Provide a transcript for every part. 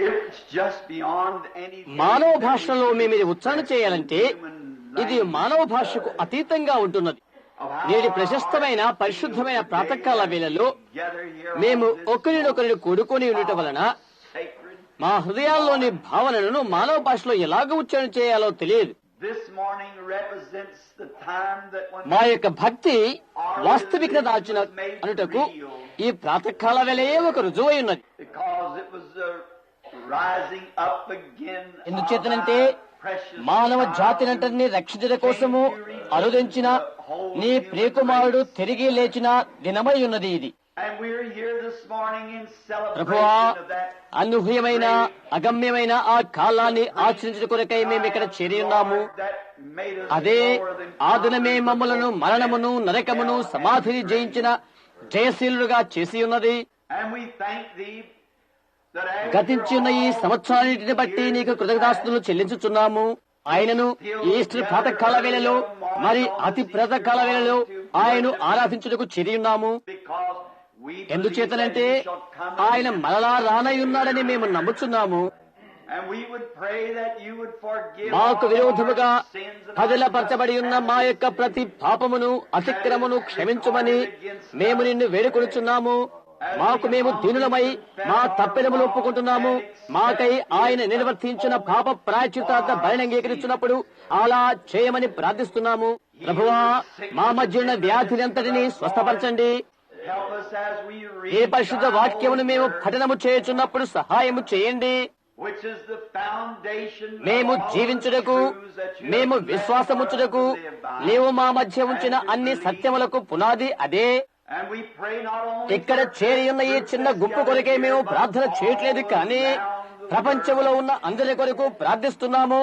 It's just beyond any. మానవ భాషలో మేము ఇది ఉచ్చారణ చేయాలంటే ఇది మానవ భాషకు అతీతంగా ఉంటున్నది. నేటి ప్రశస్తమైన పరిశుద్ధమైన ప్రాతకాల వేళలో మేము ఒకరినొకరిని కూడుకొని ఉండటం వలన మా హృదయాల్లోని భావనలను మానవ భాషలో ఎలాగ ఉచ్చారణ చేయాలో తెలియదు. మా యొక్క భక్తి వాస్తవికత దాల్చిన అనుటకు ఈ ప్రాతకాల వేళయే ఒక రుజువై ఉన్నది. ఎందుచేతనంటే మానవ జాతినంతటినీ రక్షించడం కోసము అనుదించిన నీ ప్రియకుమారుడు తిరిగి లేచిన దినమై ఉన్నది ఇది. ప్రభువా, అనూహ్యమైన అగమ్యమైన ఆ కాలాన్ని ఆచరించడం కొరకై మేము ఇక్కడ చేరి ఉన్నాము. అదే ఆ దినమే మమ్మలను మరణమును నరకమును సమాధిని జయించిన జయశీలుగా చేసి ఉన్నది. గతించిన ఈ సంవత్సరాన్నిటిని బట్టి నీకు కృతజ్ఞతాస్తులు చెల్లించుచున్నాము. ఆయనను ఈస్టర్ ప్రాతకాల వేళలో మరి అతి ప్రాతకాల వేళలో ఆయన ఆరాధించుటకు చేరి ఉన్నాము. ఎందుచేతనంటే ఆయన మరలా రానయ్యున్నాడని మేము నమ్ముచున్నాము. మాకు విరోధముగా పదిలపరచబడి ఉన్న మా యొక్క ప్రతి పాపమును అతిక్రమను క్షమించుమని మేము నిన్ను వేడుకొనుచున్నాము. మాకు మేము దీనులమై మా తప్పిదములు ఒప్పుకుంటున్నాము. మాకై ఆయన నిర్వర్తించిన పాప ప్రాయశ్చిత్తార్థ బలిని అంగీకరించినప్పుడు అలా చేయమని ప్రార్థిస్తున్నాము. ప్రభువా, మా మధ్య ఉన్న వ్యాధినంతటినీ స్వస్థపరచండి. ఏ పరిశుద్ధ వాక్యమును మేము పఠనము చేయుచున్నప్పుడు సహాయము చేయండి. మేము జీవించుటకు, మేము విశ్వాసముచ్చుటకు నీవు మా మధ్య ఉంచిన అన్ని సత్యములకు పునాది అదే. ఇక్కడ చేరి ఉన్న ఈ చిన్న గుంపు కొరకే మేము ప్రార్థన చేయట్లేదు, కానీ ప్రపంచంలో ఉన్న అందరి కొరకు ప్రార్థిస్తున్నాము.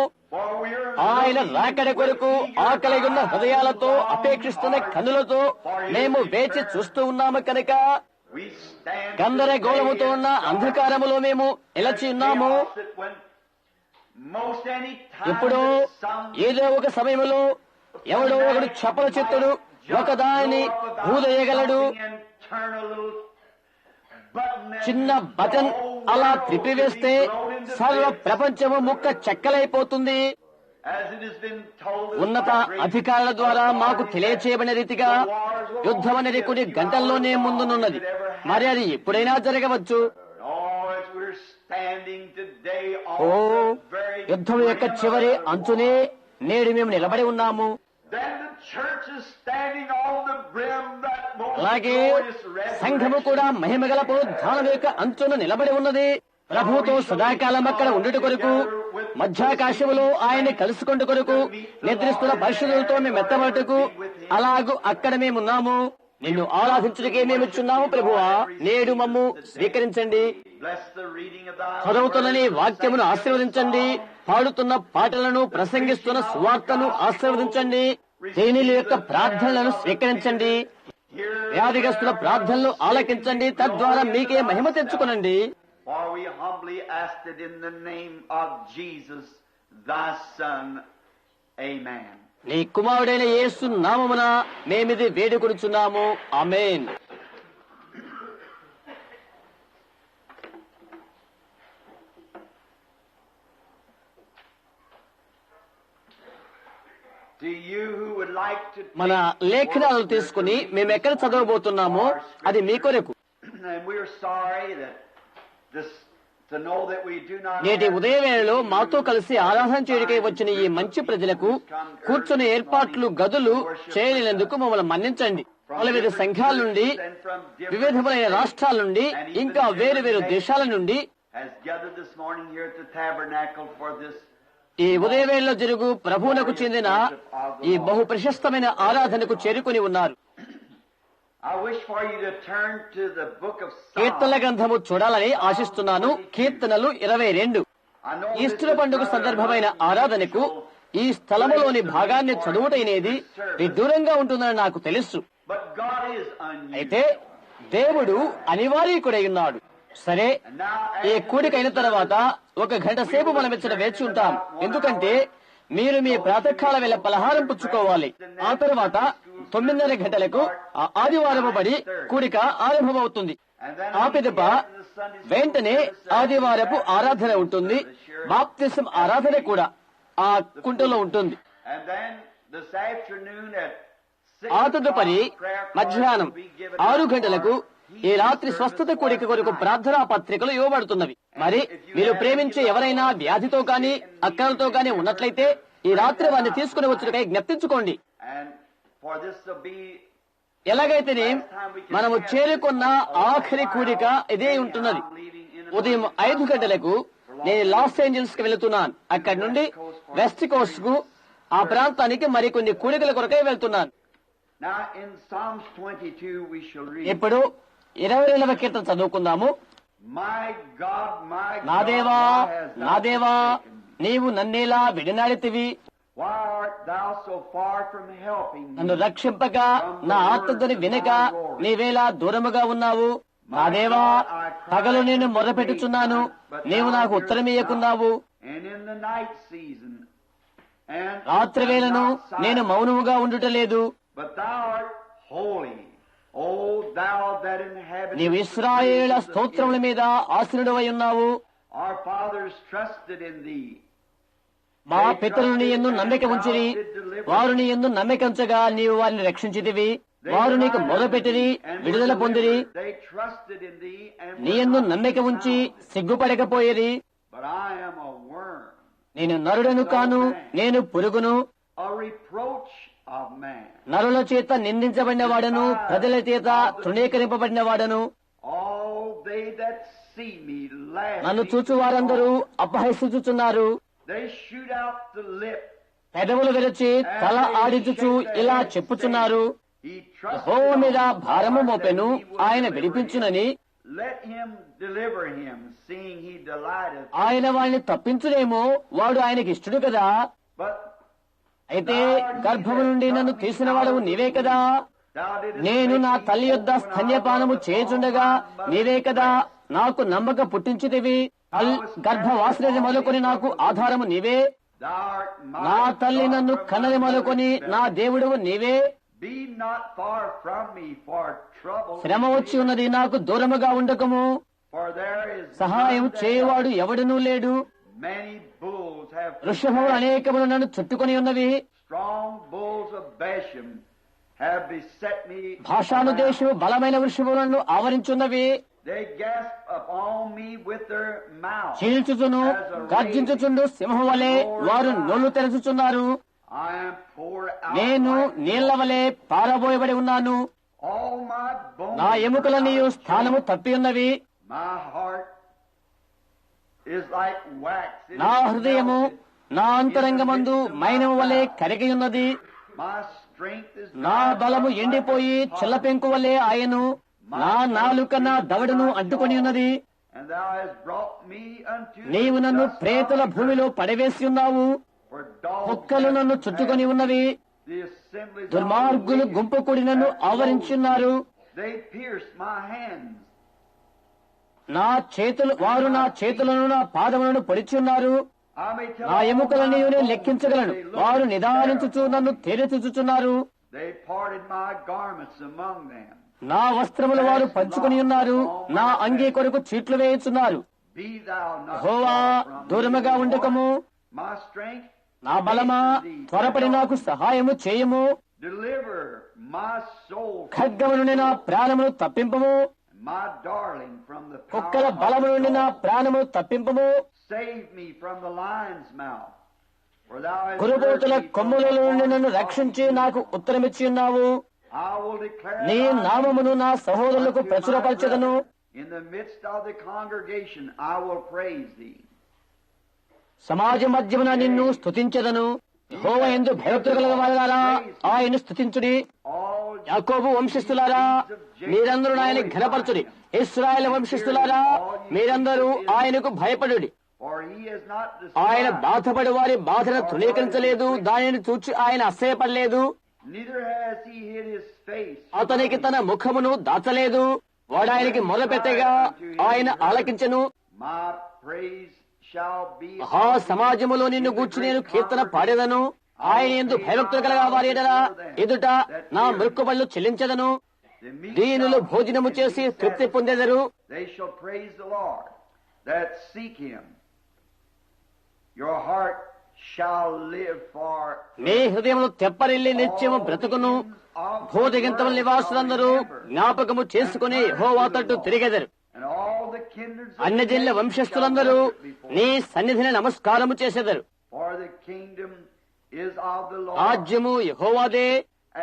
ఆయన రాకడ కొరకు ఆకలి ఉన్న హృదయాలతో అపేక్షిస్తున్న కన్నులతో మేము వేచి చూస్తూ ఉన్నాము. కనుక గందరగోళముతో ఉన్న అంధకారములో మేము నిలిచి ఉన్నాము. ఎప్పుడో ఏదో ఒక సమయంలో ఎవడో ఒకడు చపల చిత్తుడు ఒకదాన్ని ఊదయగలడు. చిన్న బటన్ అలా త్రిప్పివేస్తే సర్వ ప్రపంచము ముక్క చెక్కలైపోతుంది. ఉన్నత అధికారుల ద్వారా మాకు తెలియచేయబడిన రీతిగా యుద్ధం అనేది కొన్ని గంటల్లోనే ముందున్నది. మరి అది ఎప్పుడైనా జరగవచ్చు. ఓ, యుద్ధం యొక్క చివరి అంచునే నేడు మేము నిలబడి ఉన్నాము. అలాగే సంఘము కూడా మహిమగల పునరుద్ధానం యొక్క అంచున నిలబడి ఉన్నది. ప్రభుతో సదాకాలం అక్కడ ఉండుట కొరకు, మధ్యాకాశములో ఆయన్ని కలుసుకుంటు కొరకు, నిద్రిస్తున్న పరిశుద్ధులతో మేము ఎత్తబడుటకు అలాగూ అక్కడ మేమున్నాము. నిన్ను ఆరాధించుటకే మేమిచ్చున్నాము. ప్రభువా, నేడు మమ్ము స్వీకరించండి. చదువుతున్న నీ వాక్యమును ఆశీర్వదించండి. పాడుతున్న పాటలను, ప్రసంగిస్తున్న సువార్తను ఆశీర్వదించండి. దీనిల యొక్క ప్రార్థనలను స్వీకరించండి. వ్యాధిగ్రస్తుల ప్రార్థనలు ఆలకించండి. తద్వారా మీకే మహిమ తెచ్చుకునండి. నీ కుమారుడైన యేసు నామమున మేమిది వేడుకొనుచున్నాము. ఆమేన్. మన లేఖనాలు తీసుకుని మేము ఎక్కడ చదవబోతున్నామో అది మీ కొరకు. నేటి ఉదయ వేళలో మాతో కలిసి ఆరాధన చేయడానికి వచ్చిన ఈ మంచి ప్రజలకు కూర్చునే ఏర్పాట్లు గదులు చేయలేనందుకు మమ్మల్ని మన్నించండి. వివిధ సంఘాల నుండి, వివిధమైన రాష్ట్రాల నుండి, ఇంకా వేరు వేరు దేశాల నుండి ఈ ఉదయ వేళలో జరుగు ప్రభువునకు చెందిన ఈ బహు ప్రశస్తమైన ఆరాధనకు చేరుకుని ఉన్నారు. కీర్తనల గ్రంథము చూడాలని ఆశిస్తున్నాను. కీర్తనలు 22. ఈస్టర్ పండుగ సందర్భమైన ఆరాధనకు ఈ స్థలములోని భాగాన్ని చదువుటనేది విదూరంగా ఉంటుందని నాకు తెలుసు. అయితే దేవుడు అనివార్యకుడై ఉన్నాడు. సరే, ఈ కూడికైన తర్వాత 1 గంట సేపు మనం ఇక్కడ వేచి ఉంటాం. ఎందుకంటే మీరు మీ ప్రాతకాల వేళ పలహారం పుచ్చుకోవాలి. ఆ తర్వాత 9:30 గంటలకు ఆదివారం బడి కూడిక ఆరంభమవుతుంది. ఆ పిదప వెంటనే ఆదివారపు ఆరాధన ఉంటుంది, బాప్తిసం ఆరాధన కూడా ఆ కుంటలో ఉంటుంది. And then this afternoon at 6 ఆ తదుపరి మధ్యాహ్నం 6 గంటలకు ఈ రాత్రి స్వస్థత కూడిక కొరకు ప్రార్థనా పత్రికలు ఇవ్వబడుతున్నవి. మరి మీరు ప్రేమించే ఎవరైనా వ్యాధితో గాని అక్కలతో గాని ఉన్నట్లయితే ఈ రాత్రి వారిని తీసుకుని వచ్చుటకై జ్ఞప్తించుకోండి. and for this to be ఎలాగైతేనే మనము చేరుకున్న ఆఖరి కూడిక ఇదే ఉంటున్నది. ఉదయం 5 గంటలకు నేను లాస్ ఏంజల్స్ కి వెళుతున్నాను. అక్కడి నుండి వెస్ట్ కోస్ట్ కు ఆ ప్రాంతానికి మరికొన్ని కూడికల కొరకై వెళ్తున్నాను. now in Psalms 22 we shall read, ఇప్పుడు 22వ కీర్తన చదువుకుందాము. my God, నా దేవా, why hast thou నా దేవా, forsaken me? నీవు నన్నేలా విడనాడితివి, Why art thou so far from helping me? నన్ను రక్షింపక నా ఆర్తధ్వని వినక నీవేలా దూరముగా ఉన్నావు. నా దేవా, పగలు నేను మొర్రపెట్టుచున్నాను, నీవు నాకు ఉత్తరమియ్యకున్నావు. And in the night season, and రాత్రి వేళను not silent, నేను మౌనముగా ఉండుటలేదు. but thou art holy, O thou that inhabitest నీవు the ఇశ్రాయేల praises of స్తోత్రముల మీద ఆసీనుడవై ఉన్నావు. Israel. Our fathers trusted in thee. మా పితరులు నీ యందు నమ్మిక ఉంచిరి, వారు నీ యందు నమ్మిక ఉంచగా నీవు వారిని రక్షించితివి. వారు నీకు మొదలుపెట్టిరి, విడుదల పొందిరి. They trusted in thee and నీ were యందు not నమ్మిక ఉంచి confounded. సిగ్గుపడకపోయిరి. But I am a worm, నేను నరుడను కాను, నేను పురుగును, a reproach of man. నరుల చేత నిందించబడిన వాడను, ప్రజల చేత తృణీకరింపబడిన వాడను. All they that see me laugh. నన్ను చూచు వారందరూ అపహసించుచున్నారు. They shoot out the lip. పెదవులు విరచి తల ఆడించుచు ఇలా చెప్పుచున్నారు. He trusted యెహోవా మీద on భారము God మోపెను, that he would ఆయన deliver విడిపించునని. him. Let him deliver him, seeing he delighteth. ఆయన వారిని తప్పించునేమో, వాడు ఆయనకి ఇష్టడు కదా. But అయితే గర్భము నుండి నన్ను తీసిన వాడవు నీవే కదా. thou didst నేను make నా me తల్లి యొద్ద open స్తన్యపానము our చేయుచుండగా mouth నీవే కదా నాకు నమ్మక పుట్టించితివి. గర్భవాసన మొదలుకొని నాకు ఆధారము నీవే. Thou art my నా తల్లి God నన్ను from కన్నది my మొదలుకొని mother's నా belly. దేవుడవు నీవే. Be not far from me, for trouble శ్రమ వచ్చి ఉన్నది, నాకు దూరముగా ఉండకము. for there is సహాయం none that చేయువాడు ఎవడునూ లేడు. help. Many bulls have వృషభములు అనేకములు నన్ను చుట్టుకొని ఉన్నవి. strong bulls of Bashan have beset me. భాషాను around. దేశము బలమైన వృషభములను ఆవరించున్నవి. They gasp upon me with their mouth. చీల్చుచును గర్జించుచుండు సింహం వలె వారు నోళ్లు తెరచుచున్నారు. I am poured out నేను like నీళ్ల వలె పారబోయబడి ఉన్నాను. all my bones. నా ఎముకలన్నీయు are out of స్థానము joint. తప్పి ఉన్నవి. My heart is like wax. It నా is హృదయము melted. నా అంతరంగమందు మైనము వలె కరిగి ఉన్నది. My strength is నా dried బలము up like ఎండిపోయి a pot. చిల్లపెంకు వలె ఆయను. నా నాలుక నా దవడను అంటుకొని ఉన్నది. And thou hast brought me unto the నీవు నన్ను dust ప్రేతల of the భూమిలో earth. పడవేసి ఉన్నావు. For dogs కుక్కలు నన్ను have చుట్టుకొని ఉన్నవి. the assemblies of the దుర్మార్గులు wicked గుంపు కూడి నన్ను have ఆవరించున్నారు. They pierced my hands. వారు నా చేతులను నా పాదములను పొడిచున్నారు. I may tell నా all ఎముకలని my నేను bones, లెక్కించగలను. they look వారు terrible. నిదానించుచు నన్ను తేరెచుచున్నారు. They parted my garments among them. నా వస్త్రములు వారు పంచుకొని ఉన్నారు. నా అంగీ కొరకు చీట్లు వేయుచున్నారు. Be thou not Jehovah, far from me, దూరముగా Lord. ఉండకము. My strength, నా బలమా, త్వరపడి నాకు సహాయము చేయము. deliver my soul from ఖడ్గము నుండి నా ప్రాణమును తప్పింపము. my darling from the కుక్కల power of బలము the నుండి నా dog. ప్రాణమును తప్పింపము. Save me from the lion's mouth. For thou hast కురుబోతుల heard me from కొమ్ముల the నుండి నన్ను horns of రక్షించి the నాకు ఉత్తరమిచ్చి ఉన్నావు. I will declare నీ thy నామమును నా name సహోదరులకు unto my ప్రచురపరచదను. brethren. In the midst of the congregation I will praise thee. సమాజ మధ్యమున నిన్ను స్తుతించదను. యెహోవా యందు భయభక్తులు కలగ వారులారా ఆయన స్తుతించుడి. All యాకోబు వంశస్థులారా మీరందరూ ఆయన ఘనపరచుడి. ఇశ్రాయేలు వంశస్థులారా మీరందరూ ఆయనకు భయపడుడి. for he has not ఆయన despised, బాధపడి వారి బాధను తృణీకరించలేదు. దానిని చూచి ఆయన అసహ్యపడలేదు. neither has he hid his face. అతనికి తన ముఖమును దాచలేదు. వాడు ఆయనకి మొదలుపెట్టగా ఆయన ఆలకించెను. My praise shall be మహా సమాజములో నిన్ను గూర్చి నేను కీర్తన పాడేదను. ఆయన యందు భయభక్తులు కలగా వారి ఎదుట నా మృక్కుబళ్ళు చెల్లించదను. దీనులు భోజనము చేసి తృప్తి పొందెదరు. They shall praise the Lord that seek him. Your heart shall live for. మీ హృదయములు తెప్పరిల్లి నిత్యము బ్రతుకును. భోజగింతముల నివాసులందరూ జ్ఞాపకము చేసుకుని యెహోవా తట్టు తిరిగెదరు. అన్యజనుల వంశస్థులందరూ నీ సన్నిధిని నమస్కారము చేసెదరు. For the kingdom is of the Lord, రాజ్యము యెహోవాదే,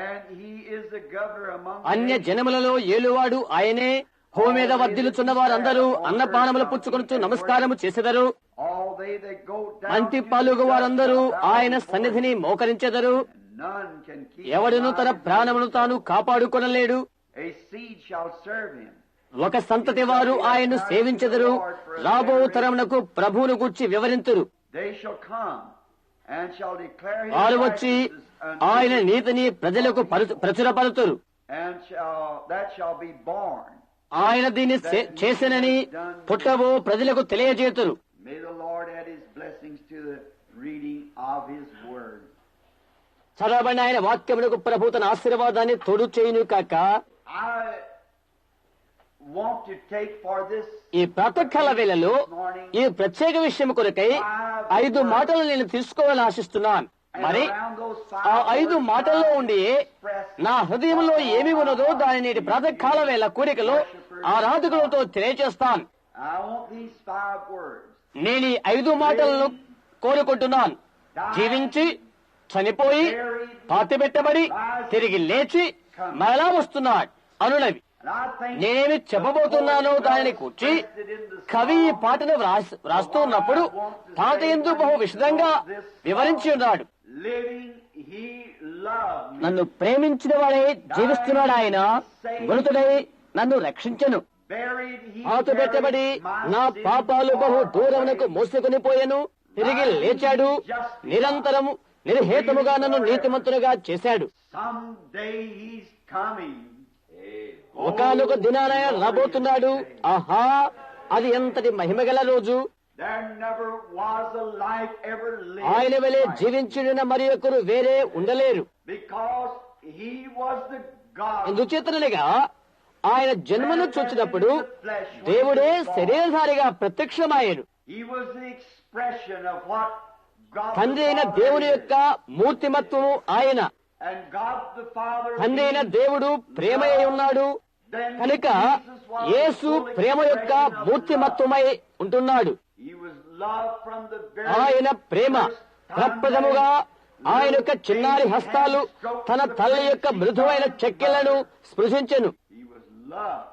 and he is the governor among అన్య జనములలో ఏలువాడు ఆయనే. భూమి మీద వర్ధిల్లుచున్న వారందరూ అన్నపానములు పుచ్చుకొనుచు నమస్కారము చేసెదరు. all they that go down మంటి పాలుగు వారందరూ ఆయన సన్నిధిని మోకరించెదరు. none can keep ఎవడును తన ప్రాణమును తాను కాపాడుకొనలేడు. a seed shall serve him. ఒక సంతతి వారు ఆయన్ను సేవించెదరు. రాబో తరమునకు ప్రభువును గూర్చి వివరింతురు. They shall come and shall declare his వారు వచ్చి righteousness unto ఆయన you, నీతిని ప్రజలకు ప్రచురపరుతురు. and that shall be born. ఆయన దీన్ని చేసెనని పుట్టబో ప్రజలకు తెలియజేతురు. May the Lord add his blessings to the reading of his word. చదవబడిన ఆయన వాక్యమునకు ప్రభు తన ఆశీర్వాదాన్ని తోడు చేయును కాక. I want to take for this ఈ ప్రాతకాల వేళలో ఈ ప్రత్యేక విషయం కొరకై 5 మాటలు నేను తీసుకోవాలని ఆశిస్తున్నాను. మరి ఆ 5 మాటల్లో ఉండి నా హృదయంలో ఏమి ఉన్నదో దాని నేటి ప్రాతకాల వేళ కోరికలో ఆరాధకులతో తెలియజేస్తాను. I want these 5 words. నేను ఈ 5 మాటలను కోరుకుంటున్నాను. జీవించి, చనిపోయి, పాతిపెట్టబడి, తిరిగి లేచి మరలా వస్తున్నాడు అనునవి. And I think నేనేమి చెప్పబోతున్నానో దానిని కూర్చి కవి ఈ పాటను వ్రాస్తున్నప్పుడు పాట ఎందు బహు విశదంగా వివరించి ఉన్నాడు. living he loved me. నన్ను ప్రేమించిన వాడే జీవిస్తున్నాడు ఆయన. మృతుడై నన్ను రక్షించెను. Buried he పాతిపెట్టబడి carried my నా sins పాపాలు బహు far దూరమునకు away. మోసుకొని పోయెను. తిరిగి లేచాడు. నిరంతరము నిర్హేతముగా నన్ను నీతిమంతునిగా చేశాడు. Someday he's coming. ఒకానొక దినాన రాబోతున్నాడు. ఆహా, అది ఎంతటి మహిమగల రోజు. There never was a life ever lived ఆయన వలె like, జీవించిన మరి ఒకరు వేరే ఉండలేరు. because he was the God. అందుచేతనగా ఆయన జన్మను చూచినప్పుడు దేవుడే శరీరధారిగా ప్రత్యక్షమాయను. He was the expression of what God తండ్రి the అయిన Father దేవుని is. యొక్క మూర్తిమత్వము ఆయన. And God the Father తండ్రి అయిన being దేవుడు ప్రేమయే ఉన్నాడు. then కనుక Jesus was Yesu the full ప్రేమ యొక్క expression of love. మూర్తిమత్వమై ఉంటున్నాడు. He was loved from the very ఆయన ప్రేమ first time ప్రప్రథముగా that ఆయన యొక్క చిన్నారి హస్తాలు తన తల్లి యొక్క మృదువైన చెక్కెలను స్పృశించెను. he was loved.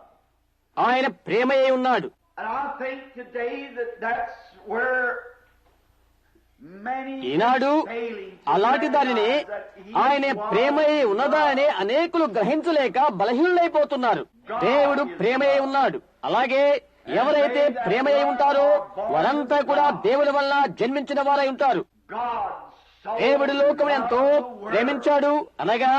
ఆయన ప్రేమయే ఉన్నాడు. And I think today that that's where many Eenadu failing to అలాంటి దానిని realize that he ఆయన was ప్రేమయే ఉన్నదాని అనేకులు గ్రహించలేక బలహీనులైపోతున్నారు. దేవుడు ప్రేమయే ఉన్నాడు. అలాగే ఎవరైతే ప్రేమయే ఉంటారో వారంతా కూడా దేవుని వల్ల జన్మించిన వారై ఉంటారు. God so దేవుడు లోకమును ఎంతో loved the world ప్రేమించాడు అనగా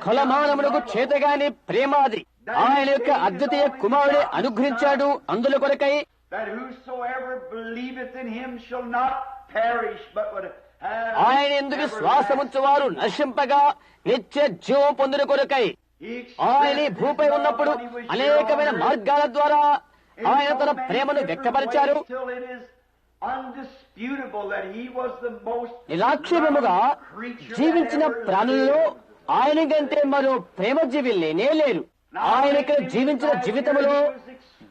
కులమానమునకు చేతగాని ప్రేమ అది. ఆయన యొక్క అద్వితీయ కుమారుడే అనుగ్రహించాడు అందుల కొరకై. that whosoever believeth in him shall not perish but would have ఆయన ఎందుకు శ్వాసముంచు వారు నశింపగా నిత్య జీవం పొందిన కొరకై. ఆయన ఈ భూపై ఉన్నప్పుడు అనేకమైన మార్గాల ద్వారా ఆయన తన ప్రేమను వ్యక్తపరిచారు. నిరాక్షేపముగా జీవించిన ప్రాణులలో ఆయన కంటే మరో ప్రేమ జీవి లేనే లేరు. ఆయన ఇక్కడ జీవించిన జీవితంలో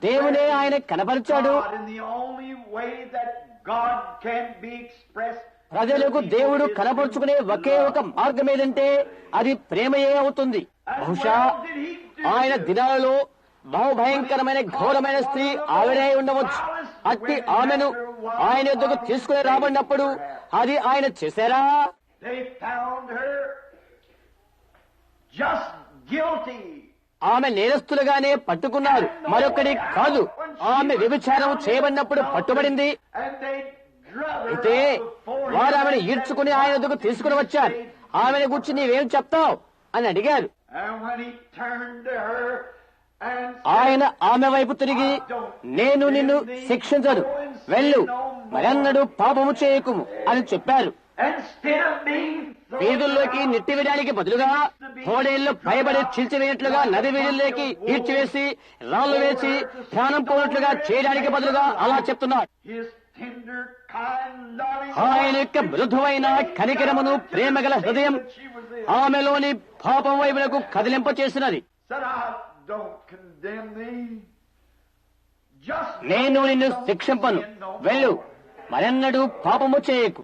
దేవునే ఆయన కనపరిచాడు. ప్రజలకు దేవుడు కనపరుచుకునే ఒకే ఒక మార్గం ఏదంటే అది ప్రేమయే అవుతుంది. బహుశా ఆయన దినాలలో బహుభయంకరమైన ఘోరమైన స్త్రీ ఆవిడే ఉండవచ్చు. అట్టి ఆమెను ఆయన యొద్దకు తీసుకుని రాబడినప్పుడు అది ఆయన చేశారా? ఆమె నేరస్తులుగానే పట్టుకున్నారు, మరొకటి కాదు. ఆమె వ్యభిచారం చేయబడినప్పుడు పట్టుబడింది. అయితే వారు ఆమెను ఈడ్చుకుని ఆయన వద్దకు తీసుకుని వచ్చారు. ఆమెను గురించి నీవేం చెప్తావు అని అడిగారు. ఆయన ఆమె వైపు తిరిగి, నేను నిన్ను శిక్షించను, వెళ్ళు, మరెన్నడూ పాపము చేయకుము అని చెప్పారు. instead of being వీధుల్లోకి నెట్టివేయడానికి బదులుగా హోడేళ్లు భయపడి చీల్చివేయట్లుగా నది వీధుల్లోకి ఈడ్చివేసి రాళ్లు వేసి ప్రాణం పోనట్లుగా చేయడానికి బదులుగా అలా చెప్తున్నాడు. His tender, kind, loving ఆయన యొక్క మృదువైన కనికరమును ప్రేమగల హృదయం ఆమెలోని పాపం వైపునకు కదిలింప చేసినది. said, I don't condemn thee. Just నేను నిన్ను శిక్షింపను, వెళ్ళు, మరెన్నడూ పాపము చేయకు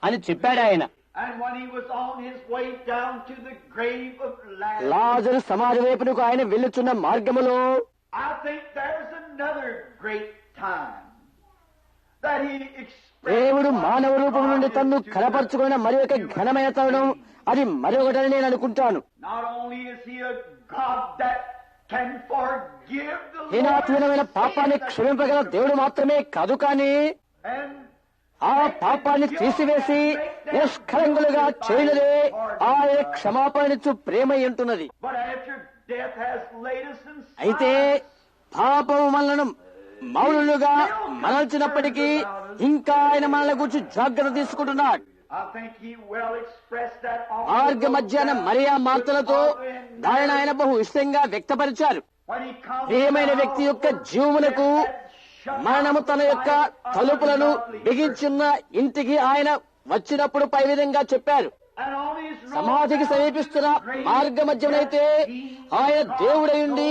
అని చెప్పాడు ఆయన. And when he was on his way down to the grave of Lazarus, లాజరు సమాధి వైపునకు ఆయన వెళ్ళుచున్న మార్గములో I think there's another great time that he expressed దేవుడు మానవ రూపం నుండి తన్ను కనపరుచుకున్న మరి ఒక ఘనమైన తరుణం అది మరొకటని నేను అనుకుంటాను. Not only is he a God that can forgive the హీనాతీనమైన పాపాన్ని క్షమింపగల దేవుడు మాత్రమే కాదు, కానీ and ఆ పాపాన్ని తీసివేసి నిష్కలంగులుగా చేయనదే ఆయన క్షమాపణించు ప్రేమ అంటున్నది. but after death has laid us in అయితే పాపము మనలను మౌనులుగా మరల్చినప్పటికీ ఇంకా ఆయన మనల గురించి జాగ్రత్త తీసుకుంటున్నాడు. I think he well expressed that on మార్గ మధ్యాహ్న మరియా మార్తలతో దానిని ఆయన బహు ఇష్టంగా వ్యక్తపరిచారు. when he comes ప్రియమైన వ్యక్తి యొక్క జీవములకు మరణము తన యొక్క తలుపులను బిగించున్న ఇంటికి ఆయన వచ్చినప్పుడు పై విధంగా చెప్పారు. and on his road సమాధికి సమీపిస్తున్న మార్గ మధ్యమైతే ఆయన దేవుడయుండి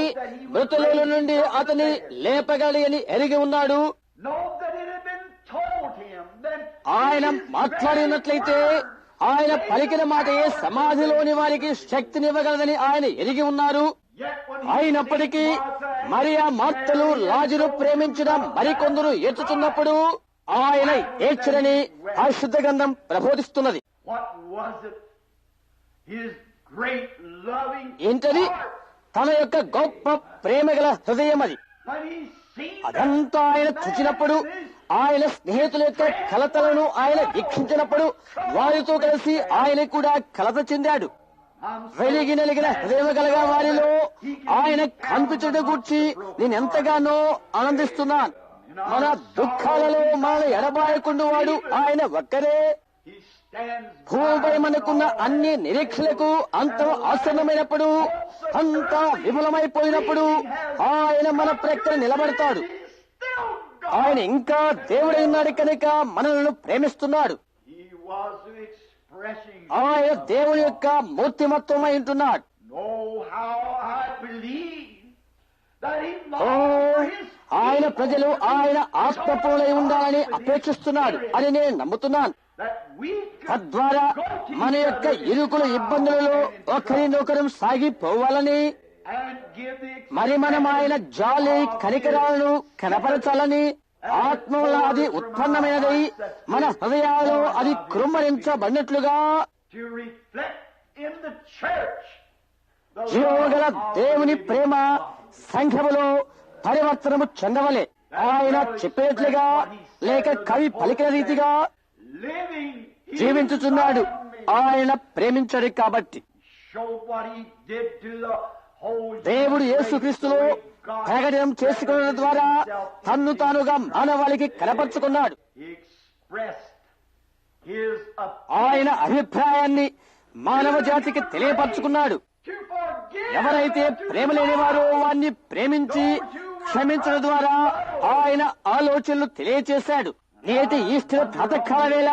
మృతుల నుండి అతని లేపగలి అని ఎరిగి ఉన్నాడు. know that it had been told him that ఆయన మాట్లాడినట్లయితే ఆయన పలికిన మాటయే సమాధిలోని వారికి శక్తినివ్వగలదని ఆయన ఎరిగి ఉన్నారు. yet when అయినప్పటికీ మరియా మార్తలు లాజరు ప్రేమించిన మరికొందరు ఏడ్చుతున్నప్పుడు ఆయన ఏడ్చరని పరిశుద్ధ గ్రంథం ప్రబోధిస్తున్నది. what was it? His great loving ఏంటది? heart. తన యొక్క గొప్ప ప్రేమగల హృదయం అది. When he seen అదంతా ఆయన చూచినప్పుడు, ఆయన స్నేహితుల యొక్క కలతలను ఆయన వీక్షించినప్పుడు వారితో కలిసి ఆయన కూడా కలత చెందాడు. వెలిగి నలిగిన హృదయం కలగా వారిలో ఆయన కనిపించడం గూర్చి నేనెంతగానో ఆనందిస్తున్నాను. మన దుఃఖాలలో మన ఎడబాయకుండా వాడు ఆయన ఒక్కరే. he stands భూమిపై మనకున్న అన్ని నిరీక్షలకు అంతం ఆసన్నమైనప్పుడు, అంతా విఫలమైపోయినప్పుడు ఆయన మన ప్రక్కన నిలబడతాడు. still God. ఆయన ఇంకా దేవుడై ఉన్నాడు కనుక మనలను ప్రేమిస్తున్నాడు. He was expressing ఆయన దేవుని యొక్క మూర్తిమత్వమై ఉంటున్నాడు. know how I believe that he oh, longs for his ఆయన ప్రజలు ఆయన ఆత్మపూర్ణై ఉండాలని అపేక్షిస్తున్నాడు అని నేను నమ్ముతున్నాను. that we could తద్వారా మన యొక్క ఇరుకుల ఇబ్బందులలో ఒకరినొకరం సాగిపోవాలని, and give the మరి మనం ఆయన జాలి కనికరాలను కనపరచాలని, ఆత్మలో అది ఉత్పన్నమైనదై మన హృదయాల్లో అది కృమ్మరించబడినట్లుగా to reflect in the church the జీవగల love of దేవుని the ప్రేమ సంఘములో పరివర్తనము చెందవలే. ఆయన చెప్పినట్లుగా లేక కవి పలికిన రీతిగా living he జీవించుచున్నాడు. loved me. ఆయన ప్రేమించడు కాబట్టి Showed what he did to the whole దేవుడు యేసుక్రీస్తులో ప్రకటన చేసుకోవడం ద్వారా తన్ను తానుగా మానవాళికి కనపరుచుకున్నాడు. He expressed his ఆయన అభిప్రాయాన్ని మానవ జాతికి తెలియపరుచుకున్నాడు. to forgive ఎవరైతే ప్రేమ లేనివారో వారిని ప్రేమించి క్షమించడం ద్వారా ఆయన ఆలోచనలు తెలియచేశాడు. నేటి ఈస్టర్ ప్రాతకాల వేళ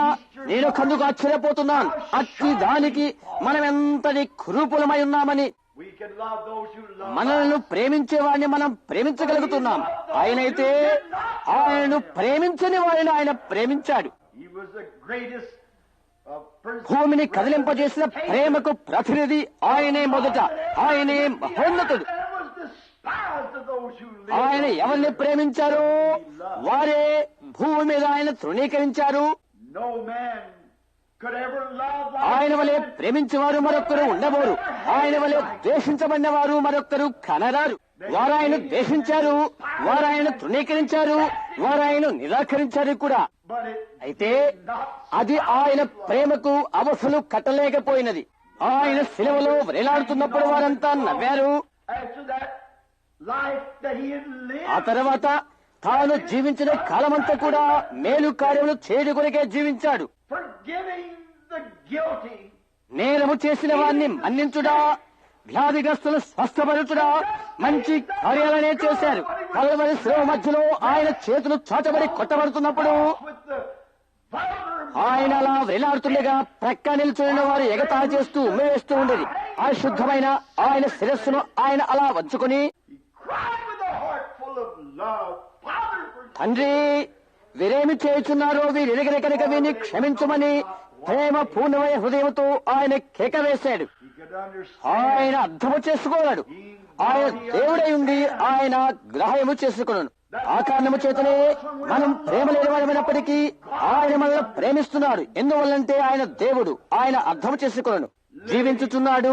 నేను కందుకు ఆశ్చర్యపోతున్నాను. అట్టి దానికి మనం ఎంతటి కురూపులమై ఉన్నామని. we can love those who love మనల్ని ప్రేమించే వారిని మనం ప్రేమించగలుగుతున్నాం. ఆయనైతే ఆయనను ప్రేమించని వారిని ఆయన ప్రేమించాడు. he was the greatest person భూమిని కదిలింపజేసిన ప్రేమకు ప్రతినిధి ఆయనే మొదట. ఆయనే మహోన్నతుడు. and was despised of those who ఆయన lived. ఎవరిని ప్రేమించారో వారే భూమి మీద ఆయన తృణీకరించారు. No man could ever love like ఆయన వలె him. ప్రేమించేవారు మరొక్కరు ఉండబోరు. ఆయన వలె ద్వేషించబడిన వారు మరొక్కరు కనరారు. వారు ఆయన ద్వేషించారు, వారు ఆయన తృణీకరించారు, వారు ఆయన నిరాకరించారు కూడా. But it అయితే did not అది ఆయన ప్రేమకు అవసలు కట్టలేకపోయినది. ఆయన శిలువలో వేలాడుతున్నప్పుడు వారంతా నవ్వారు. after that life that he had ఆ lived. తర్వాత తాను జీవించిన కాలమంతా కూడా మేలు కార్యములు చేయడు కొరకే జీవించాడు. Forgiving guilty. నేరము చేసిన వారిని మన్నించుడా, వ్యాధిగ్రస్తులు స్వస్థపరచుడా, మంచి కార్యాలనే చేశారు. కల్వరి శ్రమ మధ్యలో ఆయన చేతులు చాచబడి కొట్టబడుతున్నప్పుడు With the vulgar ఆయన అలా వేలాడుతుండగా ప్రక్క నిల్చున్న వారు ఎగతాళి చేస్తూ ఉమ్మివేస్తూ ఉండేది. అశుద్ధమైన ఆయన శిరస్సును ఆయన అలా వంచుకొని, he cried with a heart full of love, Father, forgive. తండ్రి వీరేమి చేయుచున్నారో వీరెరగని కనుక వీరిని క్షమించమని ప్రేమ పూర్ణమైన హృదయంతో ఆయన కేక వేశాడు. He could understand. ఆయన అర్థము చేసుకోలేడు. ఆయన దేవుడై ఉండి ఆయన గ్రహము చేసుకున్నాను. ఆ కారణము చేతనే మనం ప్రేమ లేని వారమైనప్పటికీ ఆయన మనల్ని ప్రేమిస్తున్నాడు. ఎందువల్లంటే ఆయన దేవుడు, ఆయన అర్థము చేసుకున్నాను, జీవించుచున్నాడు,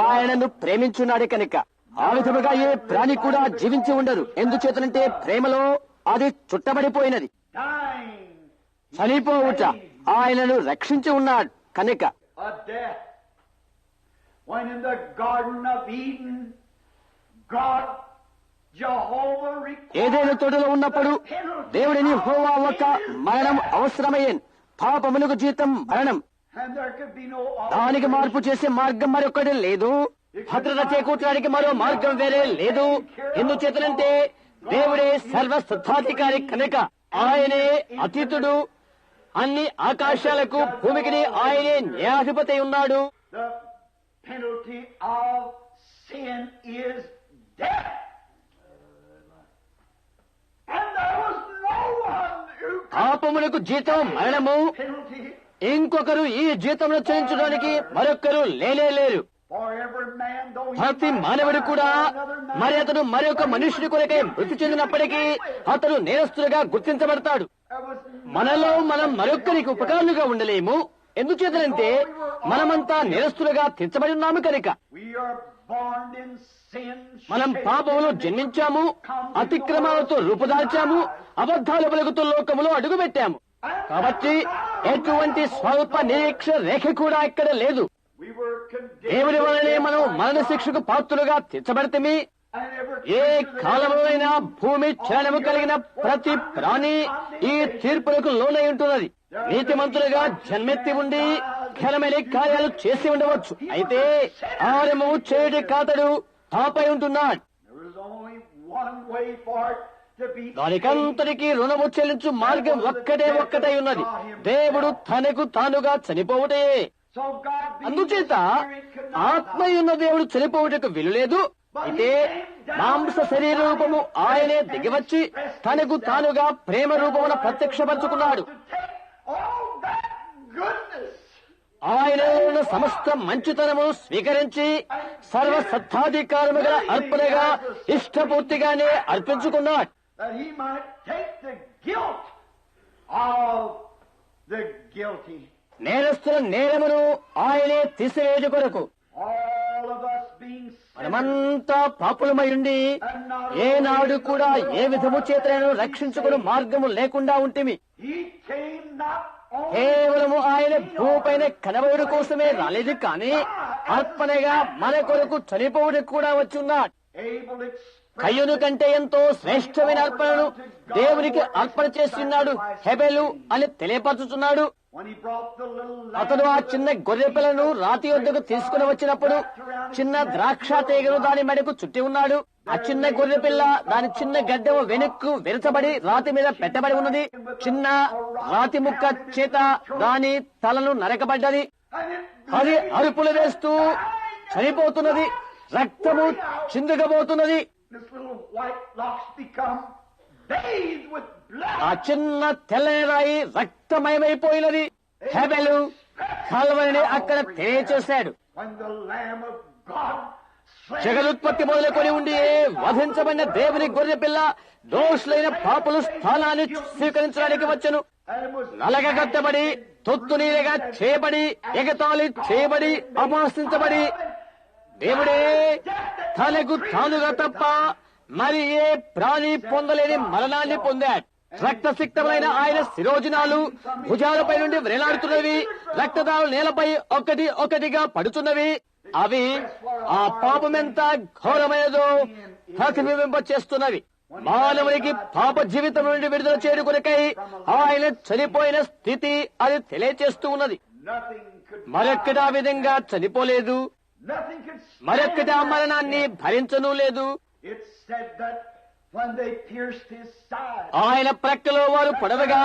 ఆయనను ప్రేమించున్నాడు కనుక. ఆ విధముగా ఏ ప్రాణి కూడా జీవించి ఉండరు. ఎందుచేతనంటే ప్రేమలో అది చుట్టబడిపోయినది. Dying. చనిపోవుట ఆయనను రక్షించి ఉన్నాడు కనుక. A death. When in the Garden of Eden, God, Jehovah ఏదైనా required తోటలో ఉన్నప్పుడు దేవుడిని యెహోవా ఒక మరణం అవసరమయ్యేను. పాపమునకు జీతం మరణం. and there could be no దానికి మార్పు చేసే మార్గం మరొకటి లేదు. భద్రత చేకూర్చడానికి మరో మార్గం వేరే లేదు. ఎందుచేతనంటే దేవుడే సర్వసత్తాధికారి కనుక. ఆయనే అతీతుడు. అన్ని ఆకాశాలకు భూమికి ఆయనే న్యాయాధిపతి ఉన్నాడు. The penalty of sin is death. And there was no one who could పాపమునకు జీతం మరణము. penalty ఇంకొకరు ఈ జీతంలో చెల్లించడానికి మరొకరు లేరు. for every man, though he ప్రతి might మానవుడు die కూడా for another man. మరి అతడు మరొక మనుషుడి కొరకై మృతి చెందినప్పటికీ అతడు నేరస్తుడిగా గుర్తించబడతాడు. There was మనలో మనం మరొక్కరికి ఉపకారులుగా ఉండలేము. ఎందుచేతనంటే మనమంతా నేరస్తులుగా తీర్చబడి ఉన్నాము కనుక. we are born in sin. మనం పాపములో జన్మించాము, అతిక్రమాలతో రూపుదాల్చాము, అబద్ధాలు పలుకుతూ లోకములో అడుగుపెట్టాము. కాబట్టి ఎటువంటి స్వల్ప నిరీక్ష రేఖ కూడా ఇక్కడ లేదు. We were condemned. దేవుని వలనే మనం మరణ శిక్షకు పాత్రులుగా తీర్చబడితేమి. And every A creature that కాలంలోనైనా భూమి చలనము కలిగిన ప్రతి ప్రాణి ఈ తీర్పులకు లోనై ఉంటున్నది. నీతిమంతులుగా జన్మెత్తి ఉండి ఘనమైన కార్యాలు చేసి ఉండవచ్చు. అయితే ఆరంభము చేయటి కాతడు తాపై ఉంటున్నాడు. there was only one way for it to be దానికంతటికీ రుణము చెల్లించు మార్గం ఒక్కటై ఉన్నది. దేవుడు తనకు తానుగా చనిపోవుటే. so God being అందుచేత the Spirit could not ఆత్మయున్న దేవుడు చనిపోవుటకు విలులేదు. అయితే మాంస శరీర రూపము ఆయనే దిగివచ్చి తనకు తానుగా ప్రేమ రూపమున ప్రత్యక్షపరుచుకున్నాడు. to take all that goodness ఆయన ఉన్న సమస్త మంచితనము స్వీకరించి సర్వసత్తాధికారము గల అర్పణగా ఇష్టపూర్తిగానే అర్పించుకున్నాడు. that he might take the guilt of the guilty. నేరస్తుల నేరమును ఆయనే తీసివేయు కొరకు All of us being sinners మనమంతా పాపులమై ఉండి ఏనాడు కూడా ఏ విధము చేతనైనా రక్షించుకుని మార్గము లేకుండా ఉంటిమి. he came not only కేవలము ఆయన భూపైన కనబడుట కోసమే రాలేదు, కానీ అర్పణగా మన కొరకు చనిపోవడానికి కూడా వచ్చున్నాడు. able to express కయ్యూను కంటే ఎంతో శ్రేష్టమైన అర్పణను దేవునికి అర్పణ చేస్తున్నాడు హెబెలు అని తెలియపరచుతున్నాడు. when he brought the little అతడు ఆ చిన్న గొర్రె పిల్లను రాతి వద్దకు తీసుకుని వచ్చినప్పుడు చిన్న ద్రాక్ష తీగను దాని మెడకు చుట్టి ఉన్నాడు. ఆ చిన్న గొర్రె పిల్ల దాని చిన్న గడ్డము వెనుక్కు విరచబడి రాతి మీద పెట్టబడి ఉన్నది. చిన్న రాతి ముక్క చేత దాని తలను నరకబడ్డది. and it అది అరుపులు వేస్తూ చనిపోతున్నది. రక్తము చిందుగబోతున్నది. this little white locks become bathed with blood. ఆ చిన్న తెల్లని రాయి రక్తమయమైపోయినది. హెబెలు కల్వరిని అక్కడ తెలియచేశాడు. when the Lamb of God slain జగదుత్పత్తి మొదలుకొని ఉండి వధించబడిన దేవుని గొర్రె పిల్ల దోషులైన పాపులు స్థానాన్ని స్వీకరించడానికి వచ్చెను. and it was నలగగట్టబడి తొత్తునీలుగా చేయబడి ఎగతాళి చేయబడి అపహసించబడి దేవుడే తనకు తానుగా తప్ప మరి ఏ ప్రాణి పొందలేని మరణాన్ని పొందాడు. రక్తసిక్తమైన ఆయన శిరోజనాలు భుజాలపై నుండి వేలాడుతున్నవి. రక్తదాలు నేలపై ఒకటిగా పడుతున్నవి. అవి ఆ పాపమెంత ఘోరమైనదో ప్రతిబింబింప చేస్తున్నవి. మానవునికి పాప జీవితం నుండి విడుదల చేయడం కొరకై ఆయన చనిపోయిన స్థితి అది తెలియచేస్తూ ఉన్నది. Nothing could మరొక్కటి ఆ విధంగా చనిపోలేదు, nothing could stand మరొక్కటి ఆ that మరణాన్ని death. భరించను లేదు. It said that when they pierced his side, ఆయన ప్రక్కలో వారు పొడవగా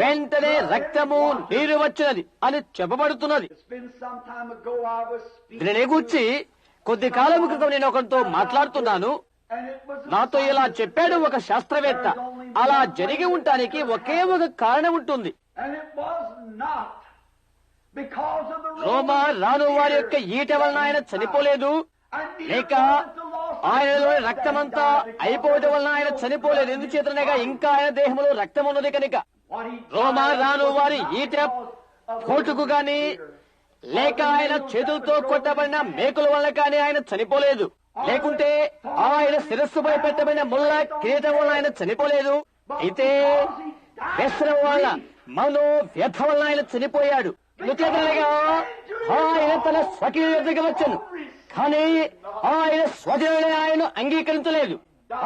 వెంటనే రక్తము నీరు వచ్చినది అని చెప్పబడుతున్నది. it's been some time ago I was speaking దీనిని గూర్చి కొద్ది కాలం క్రితం నేను ఒకరితో మాట్లాడుతున్నాను. and it was నాతో ఇలా చెప్పాడు ఒక శాస్త్రవేత్త, అలా జరిగి ఉండటానికి ఒకే ఒక కారణం ఉంటుంది. and it was not because of the రోమా రాను వారి యొక్క ఈట వలన ఆయన చనిపోలేదు, లేక ఆయనలో రక్తమంతా అయిపోవటం వలన ఆయన చనిపోలేదు. ఎందుచేతనగా ఇంకా ఆయన దేహంలో రక్తం ఉన్నది కనుక. రోమా రాను వారి ఈట పోటుకు గాని లేక ఆయన చేతులతో కొట్టబడిన మేకుల వలన కానీ ఆయన చనిపోలేదు, లేకుంటే ఆయన శిరస్సుపై పెట్టబడిన ముళ్ళ కిరీటం వలన ఆయన చనిపోలేదు. అయితే వ్యసనం వల్ల మనో వ్యర్థ వలన ఆయన చనిపోయాడు. ఎందుచేతనగా ఆయన తన స్వకీయ యొద్దకు వచ్చాను, కానీ ఆయన స్వజనులే ఆయన అంగీకరించలేదు.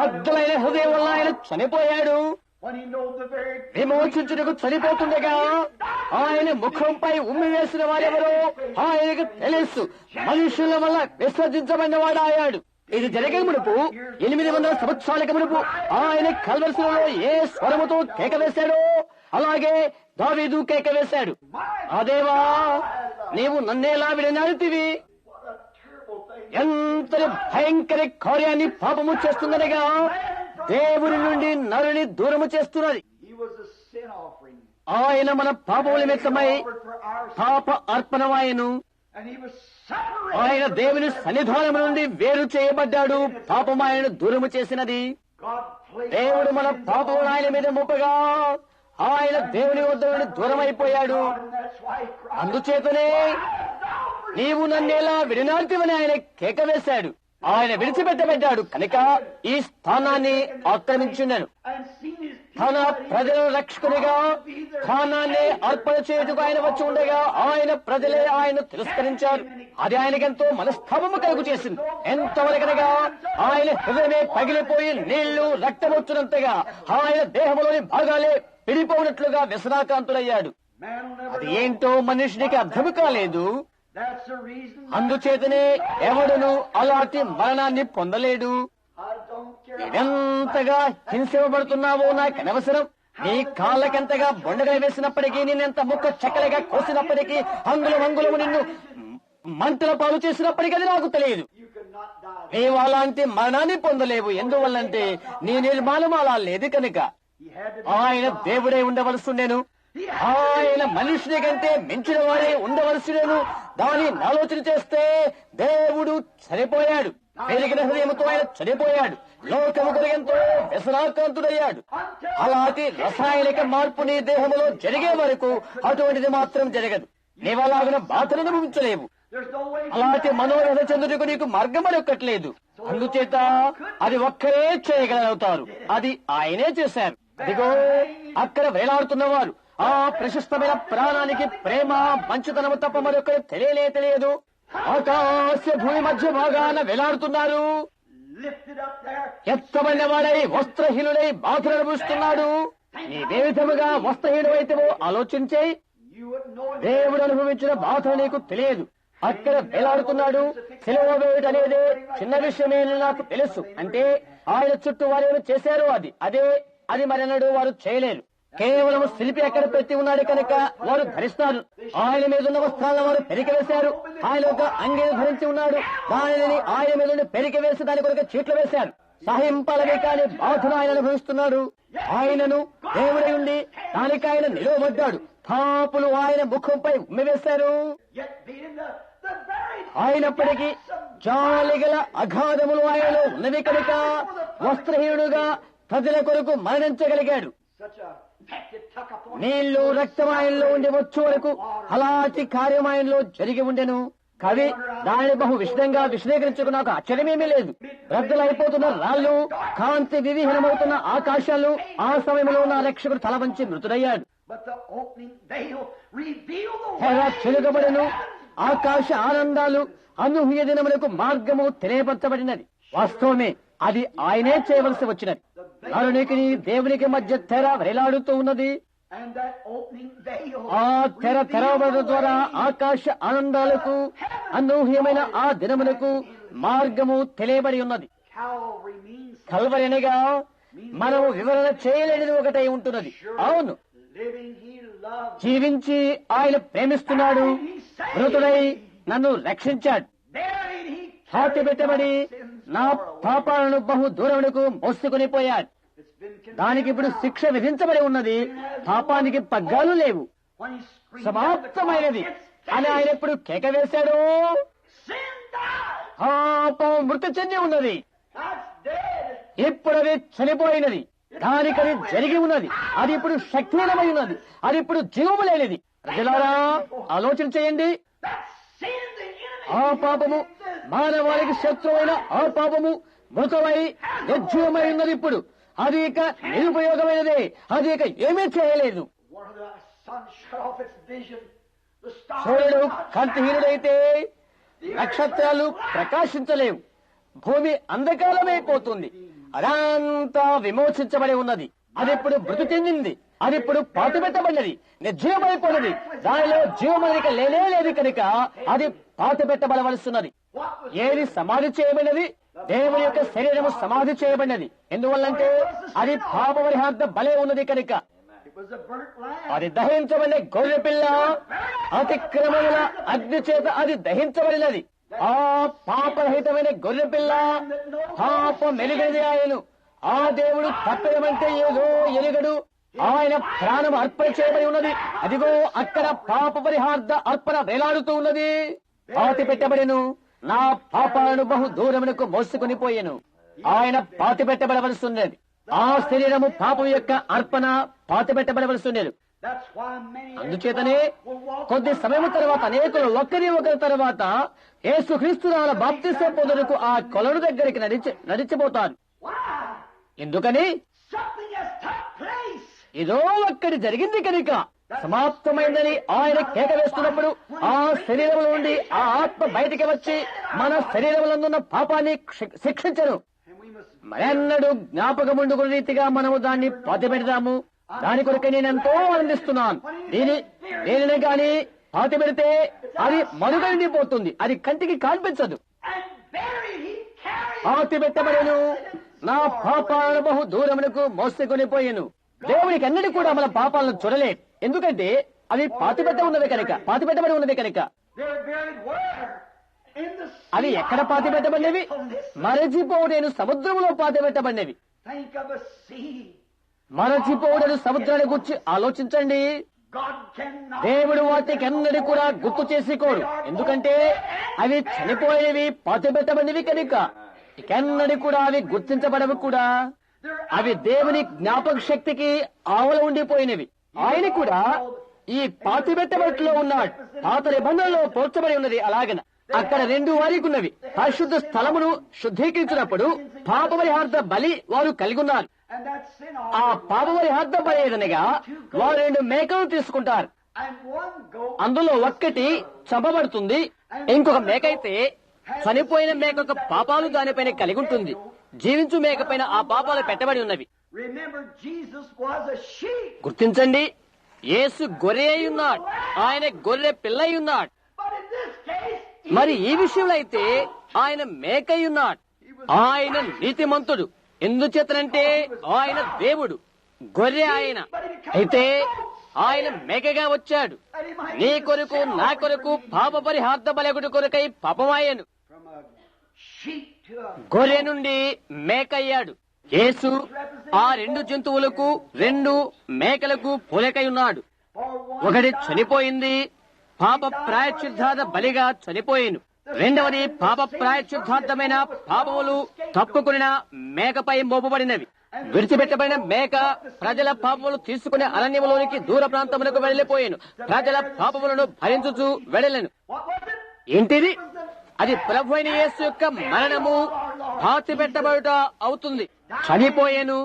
అద్దులైన హృదయం వల్ల ఆయన చనిపోయాడు. when he knows the very విమోచించుటకు చనిపోతుండగా ఆయన ముఖంపై ఉమ్మి వేసిన వారెవరో ఆయనకు తెలుసు. మనుషుల వల్ల విసర్జించబడిన వాడు అయ్యాడు. ఇది జరిగే మునుపు 800 సంవత్సరాలకు మునుపు ఆయన కల్వరిశిలలో ఏ స్వరముతో కేక వేశాడో అలాగే దావీదు కేక వేశాడు, అదేవా నీవు నన్నేలా విడనాడుతివి, what a terrible thing. ఎంతటి భయంకర కార్యాన్ని పాపము చేస్తుందనగా దేవుని నుండి నరుని దూరము చేస్తున్నది. He was a sin offering. ఆయన మన పాపముల నిమిత్తమై Offered for our sin. పాప అర్పణమాయను. And he was separated ఆయన from దేవుని the సన్నిధానము నుండి వేరు చేయబడ్డాడు. పాపమాయను దూరము చేసినది. God placed దేవుడు our మన sins పాపమును upon ఆయన him. మీద మోపగా ఆయన దేవుని వద్ద నుండి దూరం అయిపోయాడు. And that's why he cried, అందుచేతనే నీవు నన్నేలా విడినాల్తివని ఆయన కేక వేశాడు. ఆయన విడిచిపెట్టబడ్డాడు కనుక ఈ స్థానాన్ని ఆక్రమించున్నాను. and seen his తన ప్రజల రక్షకునిగా స్థానాన్ని అర్పణ చేయుటకు ఆయన వచ్చి ఉండగా ఆయన ప్రజలే ఆయన తిరస్కరించారు. అది ఆయనకెంతో మనస్తాపము కలుగు చేసింది. ఎంతవరకనగా ఆయన హృదయమే పగిలిపోయి నీళ్లు రక్తమొచ్చినంతగా ఆయన దేహంలోని భాగాలే విడిపోయినట్లుగా వ్యసనాకాంతుడయ్యాడు. man will never అది know. ఏంటో మనుషునికి అర్థము కాలేదు. That's the reason. అందుచేతనే ఎవడును అలాంటి మరణాన్ని పొందలేడు. I don't care. ఎంతగా హింసింపబడుతున్నావో నాకు అనవసరం. నీ కాళ్ళకెంతగా బొండగా వేసినప్పటికీ, నిన్నెంత ముక్క చెక్కలుగా కోసినప్పటికీ, అంగుళము నిన్ను మంటల పాలు చేసినప్పటికీ అది నాకు తెలియదు. You could not die. నీవు అలాంటి మరణాన్ని పొందలేవు. ఎందువల్లంటే నీ నిర్మాణం అలా లేదు కనుక. He had to ఆయన దేవుడే ఉండవలసిండెను. ఆయన మనుషుని కంటే మించిన వాడే ఉండవలసినను. దాని ఆలోచన చేస్తే దేవుడు చనిపోయాడు. పెరిగిన హృదయంతో ఆయన చనిపోయాడు. లోకము కొరగంతో వ్యసనాక్రాంతుడయ్యాడు. అలాంటి రసాయనిక మార్పు నీ దేహంలో జరిగే వరకు అటువంటిది మాత్రం జరగదు. నీవలాగిన బాధను అనుభవించలేవు. There's no way. అలాంటి మనోరథ చెందుటకు నీకు మార్గం మరొక్కట్లేదు. అందుచేత అది ఒక్కరే చేయగలుగుతారు. అది ఆయనే చేశారు. అదిగో అక్కడ వేలాడుతున్నవారు ఆ ప్రశస్తమైన ప్రాణానికి ప్రేమ మంచితనము తప్ప మరొకరు తెలియదు. ఆకాశ భూమి మధ్య భాగాన వేలాడుతున్నారు. Lifted up there. ఎత్తబడిన వాడై వస్త్రహీనుడై బాధలు అనుభవిస్తున్నాడు. నీవే విధముగా వస్త్రహీనుడైతేవో ఆలోచించే. You wouldn't know him. దేవుడు అనుభవించిన బాధ నీకు తెలియదు. అక్కడ వేలాడుతున్నాడు. సెలవు వేయట అనేది చిన్న విషయమే నాకు తెలుసు. అంటే ఆయన చుట్టూ వారు చేశారు. అది మరెన్నడూ వారు చేయలేరు. కేవలం శిల్పి అక్కడ పెట్టి ఉన్నాడు కనుక వారు ధరిస్తారు. ఆయన మీద ఉన్న వస్త్రాలను వారు పెరికివేశారు. ఆయన ఒక అంగీని ధరించి ఉన్నాడు. దానిని ఆయన మీద నుండి పెరికివేసి దాని కొరకు చీట్లు వేశారు. సహింపలవి కాని బాధను ఆయన అనుభవిస్తున్నాడు. ఆయనను దేవుడై ఉండి దానికి ఆయన నిలువబడ్డాడు. పాపులు ఆయన ముఖంపై ఉమ్మివేశారు. Yet being the very అయినప్పటికీ జాలిగల అగాధములు ఆయనలో ఉన్నవి కనుక వస్త్రహీనుడుగా ప్రజల కొరకు మరణించగలిగాడు. such a fact it took upon నీళ్లు రక్తమాయంలో ఉండి వచ్చు వరకు అలాంటి కార్యమాయంలో జరిగి ఉండెను. కవి దానిని బహు విశదంగా విశదీకరించుకు నాకు ఆశ్చర్యమేమీ లేదు. రద్దలైపోతున్న రాళ్లు, కాంతి వివిహీనమవుతున్న ఆకాశాలు, ఆ సమయంలో నా రక్షకుడు తల వంచి మృతుడయ్యాడు. but the opening veil revealed the తెర way. చెలుగబడెను. ఆకాశ ఆనందాలు అనూహ్య దినములకు మార్గము తెలియపరచబడినది. వాస్తవమే, అది ఆయనే చేయవలసి వచ్చినది. నరునికి దేవునికి మధ్య తెర వేలాడుతూ ఉన్నది. And that opening veil ఆ తెర తెరవబడడం ద్వారా ఆకాశ ఆనందాలకు అనూహ్యమైన ఆ దినములకు మార్గము తెలియబడి ఉన్నది. Calvary means కల్వరి అనగా మనం వివరణ చేయలేనిది ఒకటై ఉంటున్నది. అవును, living he loved. జీవించి ఆయన ప్రేమిస్తున్నాడు, మృతుడై నన్ను రక్షించాడు, Buried he పాతి పెట్టబడి నా పాపాలను బహు దూరమునకు మోసుకొని పోయాడు. It's been condemned దానికి ఇప్పుడు now. శిక్ష విధించబడి ఉన్నది. పాపానికి పగ్గాలు లేవు. When he screamed at the సమాప్తమైనది cross, "It's అని ఆయన finished." ఎప్పుడు కేక వేశాడు, Sin died. పాపం మృతి చెంది ఉన్నది. That's dead. ఇప్పుడు అది చనిపోయినది. దానికి అది జరిగి ఉన్నది. అది ఇప్పుడు శక్తిహీనమై ఉన్నది. అది ఇప్పుడు జీవము లేనిది. ప్రజలారా ఆలోచన చేయండి. That sin, the enemy. ఆ పాపము, మానవాళికి శత్రువైన ఆ పాపము మృతమై నిర్జీవమై ఉన్నది. ఇప్పుడు అది ఇక నిరుపయోగమైనదే. అది ఇక ఏమీ చేయలేదు. One of the sun shut off its vision. The stars సూర్యుడు did not shine. కాంతిహీనుడైతే నక్షత్రాలు ప్రకాశించలేవు. భూమి అంధకారమైపోతుంది. అదంతా విమోచించబడి ఉన్నది. అది ఇప్పుడు మృతి చెందింది. అది ఇప్పుడు పాతి పెట్టబడినది, నిర్జీవమైపోయినది. దానిలో జీవమనిక లేనే లేదు కనుక అది పాతి పెట్టబడవలసినది. What was ఏది సమాధి చేయబడినది? దేవుని యొక్క శరీరము సమాధి చేయబడినది. ఎందువల్లంటే అది పాప పరిహార్థ బలే ఉన్నది కనుక. it was a burnt lamb. అది దహించబడిన గొర్రె పిల్ల అతిక్రమముల అగ్ని చేత అది దహించబడినది. ఆ పాపరహితమైన గొర్రె పిల్ల పాపం మెరుగైనది. ఆయను ఆ దేవుడు తప్పడమంటే ఏదో ఎరుగడు. ఆయన ప్రాణం అర్పణ చేయబడి ఉన్నది. అదిగో అక్కడ పాప పరిహార్థ అర్పణ వేలాడుతూ ఉన్నది. పాతి పెట్టబడిను, నా పాపాలను బహు దూరమునకు మోసుకొని పోయెను. ఆయన పాతి పెట్టబడవలసి ఉన్నది. ఆ శరీరము పాపం యొక్క అర్పణ పాతి పెట్టబడవలసి ఉన్నది. That's why many అందుచేతనే will walk కొద్ది సమయం తర్వాత అనేకులు ఒకరి తర్వాత యేసుక్రీస్తు నామమున బాప్తిసం పొందుటకు ఆ కొలను దగ్గరికి నడిచిపోతారు. Why? ఎందుకని? Something has took place. ఏదో ఒక్కటి జరిగింది కనుక. సమాప్తమైందని ఆయన కేక వేస్తున్నప్పుడు ఆ శరీరంలో నుండి ఆ ఆత్మ బయటికి వచ్చి మన శరీరంలో పాపాన్ని శిక్షించను. And we must మరెన్నడూ జ్ఞాపకముండుకున్న రీతిగా మనము దాన్ని పాతి పెడదాము. దాని కొరకే నేను ఎంతో ఆనందిస్తున్నాను. దేనిని గాని పాతి పెడితే అది మరుగైపోతుంది. అది కంటికి కనిపించదు. and buried he carried. పాతి పెట్టబడేను, నా పాపాలను బహు దూరమునకు మోసుకొని పోయెను. దేవునికి అన్నిటి కూడా మన పాపాలను చూడలేదు. ఎందుకంటే అది పాతి పెట్టబడి ఉన్నది కనుక. They're buried where? In the sea. అవి ఎక్కడ పాతి పెట్టబడినవి? మరచిపోవుడేను సముద్రములో పాతి పెట్టబడినవి. Think of a sea. మరచిపోవుడేను సముద్రాన్ని గురించి ఆలోచించండి. God cannot. దేవుడు వాటికి అన్నది కూడా గుర్తు చేసుకోడు. ఎందుకంటే అవి చనిపోయినవి, పాతి పెట్టబడినవి కనుక. ఇకన్నది కూడా అవి గుర్తించబడవు కూడా. అవి దేవుని జ్ఞాపక శక్తికి ఆవల ఉండిపోయినవి. ఆయన కూడా ఈ పాతి పెట్టబడిలో ఉన్నాడు. పాత నిబంధనలో పోల్చబడి ఉన్నది. అలాగన అక్కడ రెండు వారికి ఉన్నవి. పరిశుద్ధ స్థలమును శుద్ధీకరించినప్పుడు పాప పరిహార్థ బలి వారు కలిగి ఉన్నారు. And that sin ఆ offering. పాప పరిహార్థ బలి ఏదనగా వారు 2 మేకలు తీసుకుంటారు. And one goat. అందులో ఒక్కటి చంపబడుతుంది. ఇంకొక మేక అయితే చనిపోయిన మేక యొక్క పాపాలు దానిపైన కలిగి ఉంటుంది. జీవించు మేక పైన ఆ పాపాలు పెట్టబడి ఉన్నవి. Remember, Jesus was a sheep. గుర్తించండి, యేసు గొర్రె అయి ఉన్నాడు. ఆయన గొర్రె పిల్ల అయి ఉన్నాడు. But in this case, మరి ఈ విషయంలో అయితే ఆయన మేక అయి ఉన్నాడు. ఆయన నీతిమంతుడు. ఎందుచేతనంటే ఆయన దేవుడు, గొర్రె ఆయన. అయితే ఆయన మేకగా వచ్చాడు. నీ కొరకు నా కొరకు పాప పరిహార్థ బలగుడి కొరకై పాపమాయను. from a sheep to a గొర్రె నుండి మేక అయ్యాడు. యేసు ఆ 2 జంతువులకు 2 మేకలకు పోలికై ఉన్నాడు. for one ఒకటి చనిపోయింది, పాప ప్రాయశ్చిత్తార్థ బలిగా చనిపోయాను. రెండవది పాప ప్రాయశ్చిత్తార్థమైన పాపములు తప్పుకున్న మేకపై మోపబడినవి. విడిచిపెట్టబడిన మేక ప్రజల పాపములు తీసుకునే అరణ్యములోనికి దూర ప్రాంతములకు వెళ్లిపోయాను. ప్రజల పాపములను భరించుచూ వెడలేను. What was it? ఏంటిది? అది ప్రభు అయిన యేసు యొక్క మరణము, పాతి పెట్టబడుట అవుతుంది. చనిపోయాను,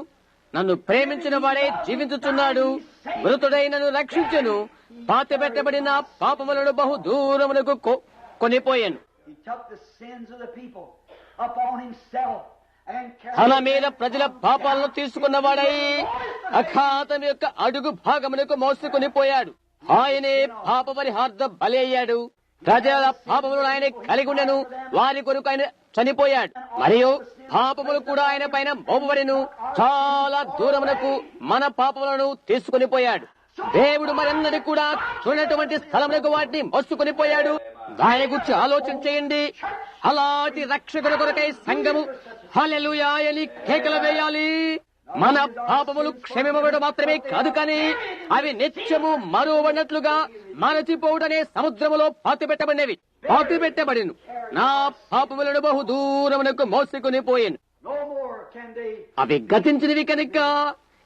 నన్ను ప్రేమించిన వాడే జీవించుచున్నాడు, మృతుడై నన్ను రక్షించెను, పాతి పెట్టబడిన పాపములను బహు దూరమునకు కొనిపోయాను. He took the sins of the people upon himself తన మీద ప్రజల పాపాలను తీసుకున్నవాడై అఖాతం యొక్క అడుగు భాగమునకు మోసుకుని పోయాడు. ఆయనే పాప పరిహార్థ బలి అయ్యాడు. ప్రజల పాపములను ఆయన కలిగి ఉండెను, వారి కొరకు ఆయన చనిపోయాడు. మరియు పాపములు కూడా ఆయన పైన మోపబడెను. చాలా దూరమునకు మన పాపములను తీసుకుని పోయాడు. దేవుడు మరెన్నడూ కూడా చూడనటువంటి స్థలములకు వాటిని మోసుకుని పోయాడు. దాని గురించి ఆలోచన చేయండి. అలాంటి రక్షకుల కొరకై సంఘము హల్లెలూయా అని కేకలు వేయాలి. మన పాపములు క్షమింపబడడం మాత్రమే కాదు, కానీ అవి నిత్యము మరువబడినట్లుగా మరచిపోవుటనే సముద్రములో పాతిపెట్టబడిను. నా పాపములను బహు దూరమునకు మోసుకుని పోయాను. అవి గతించినవి కనుక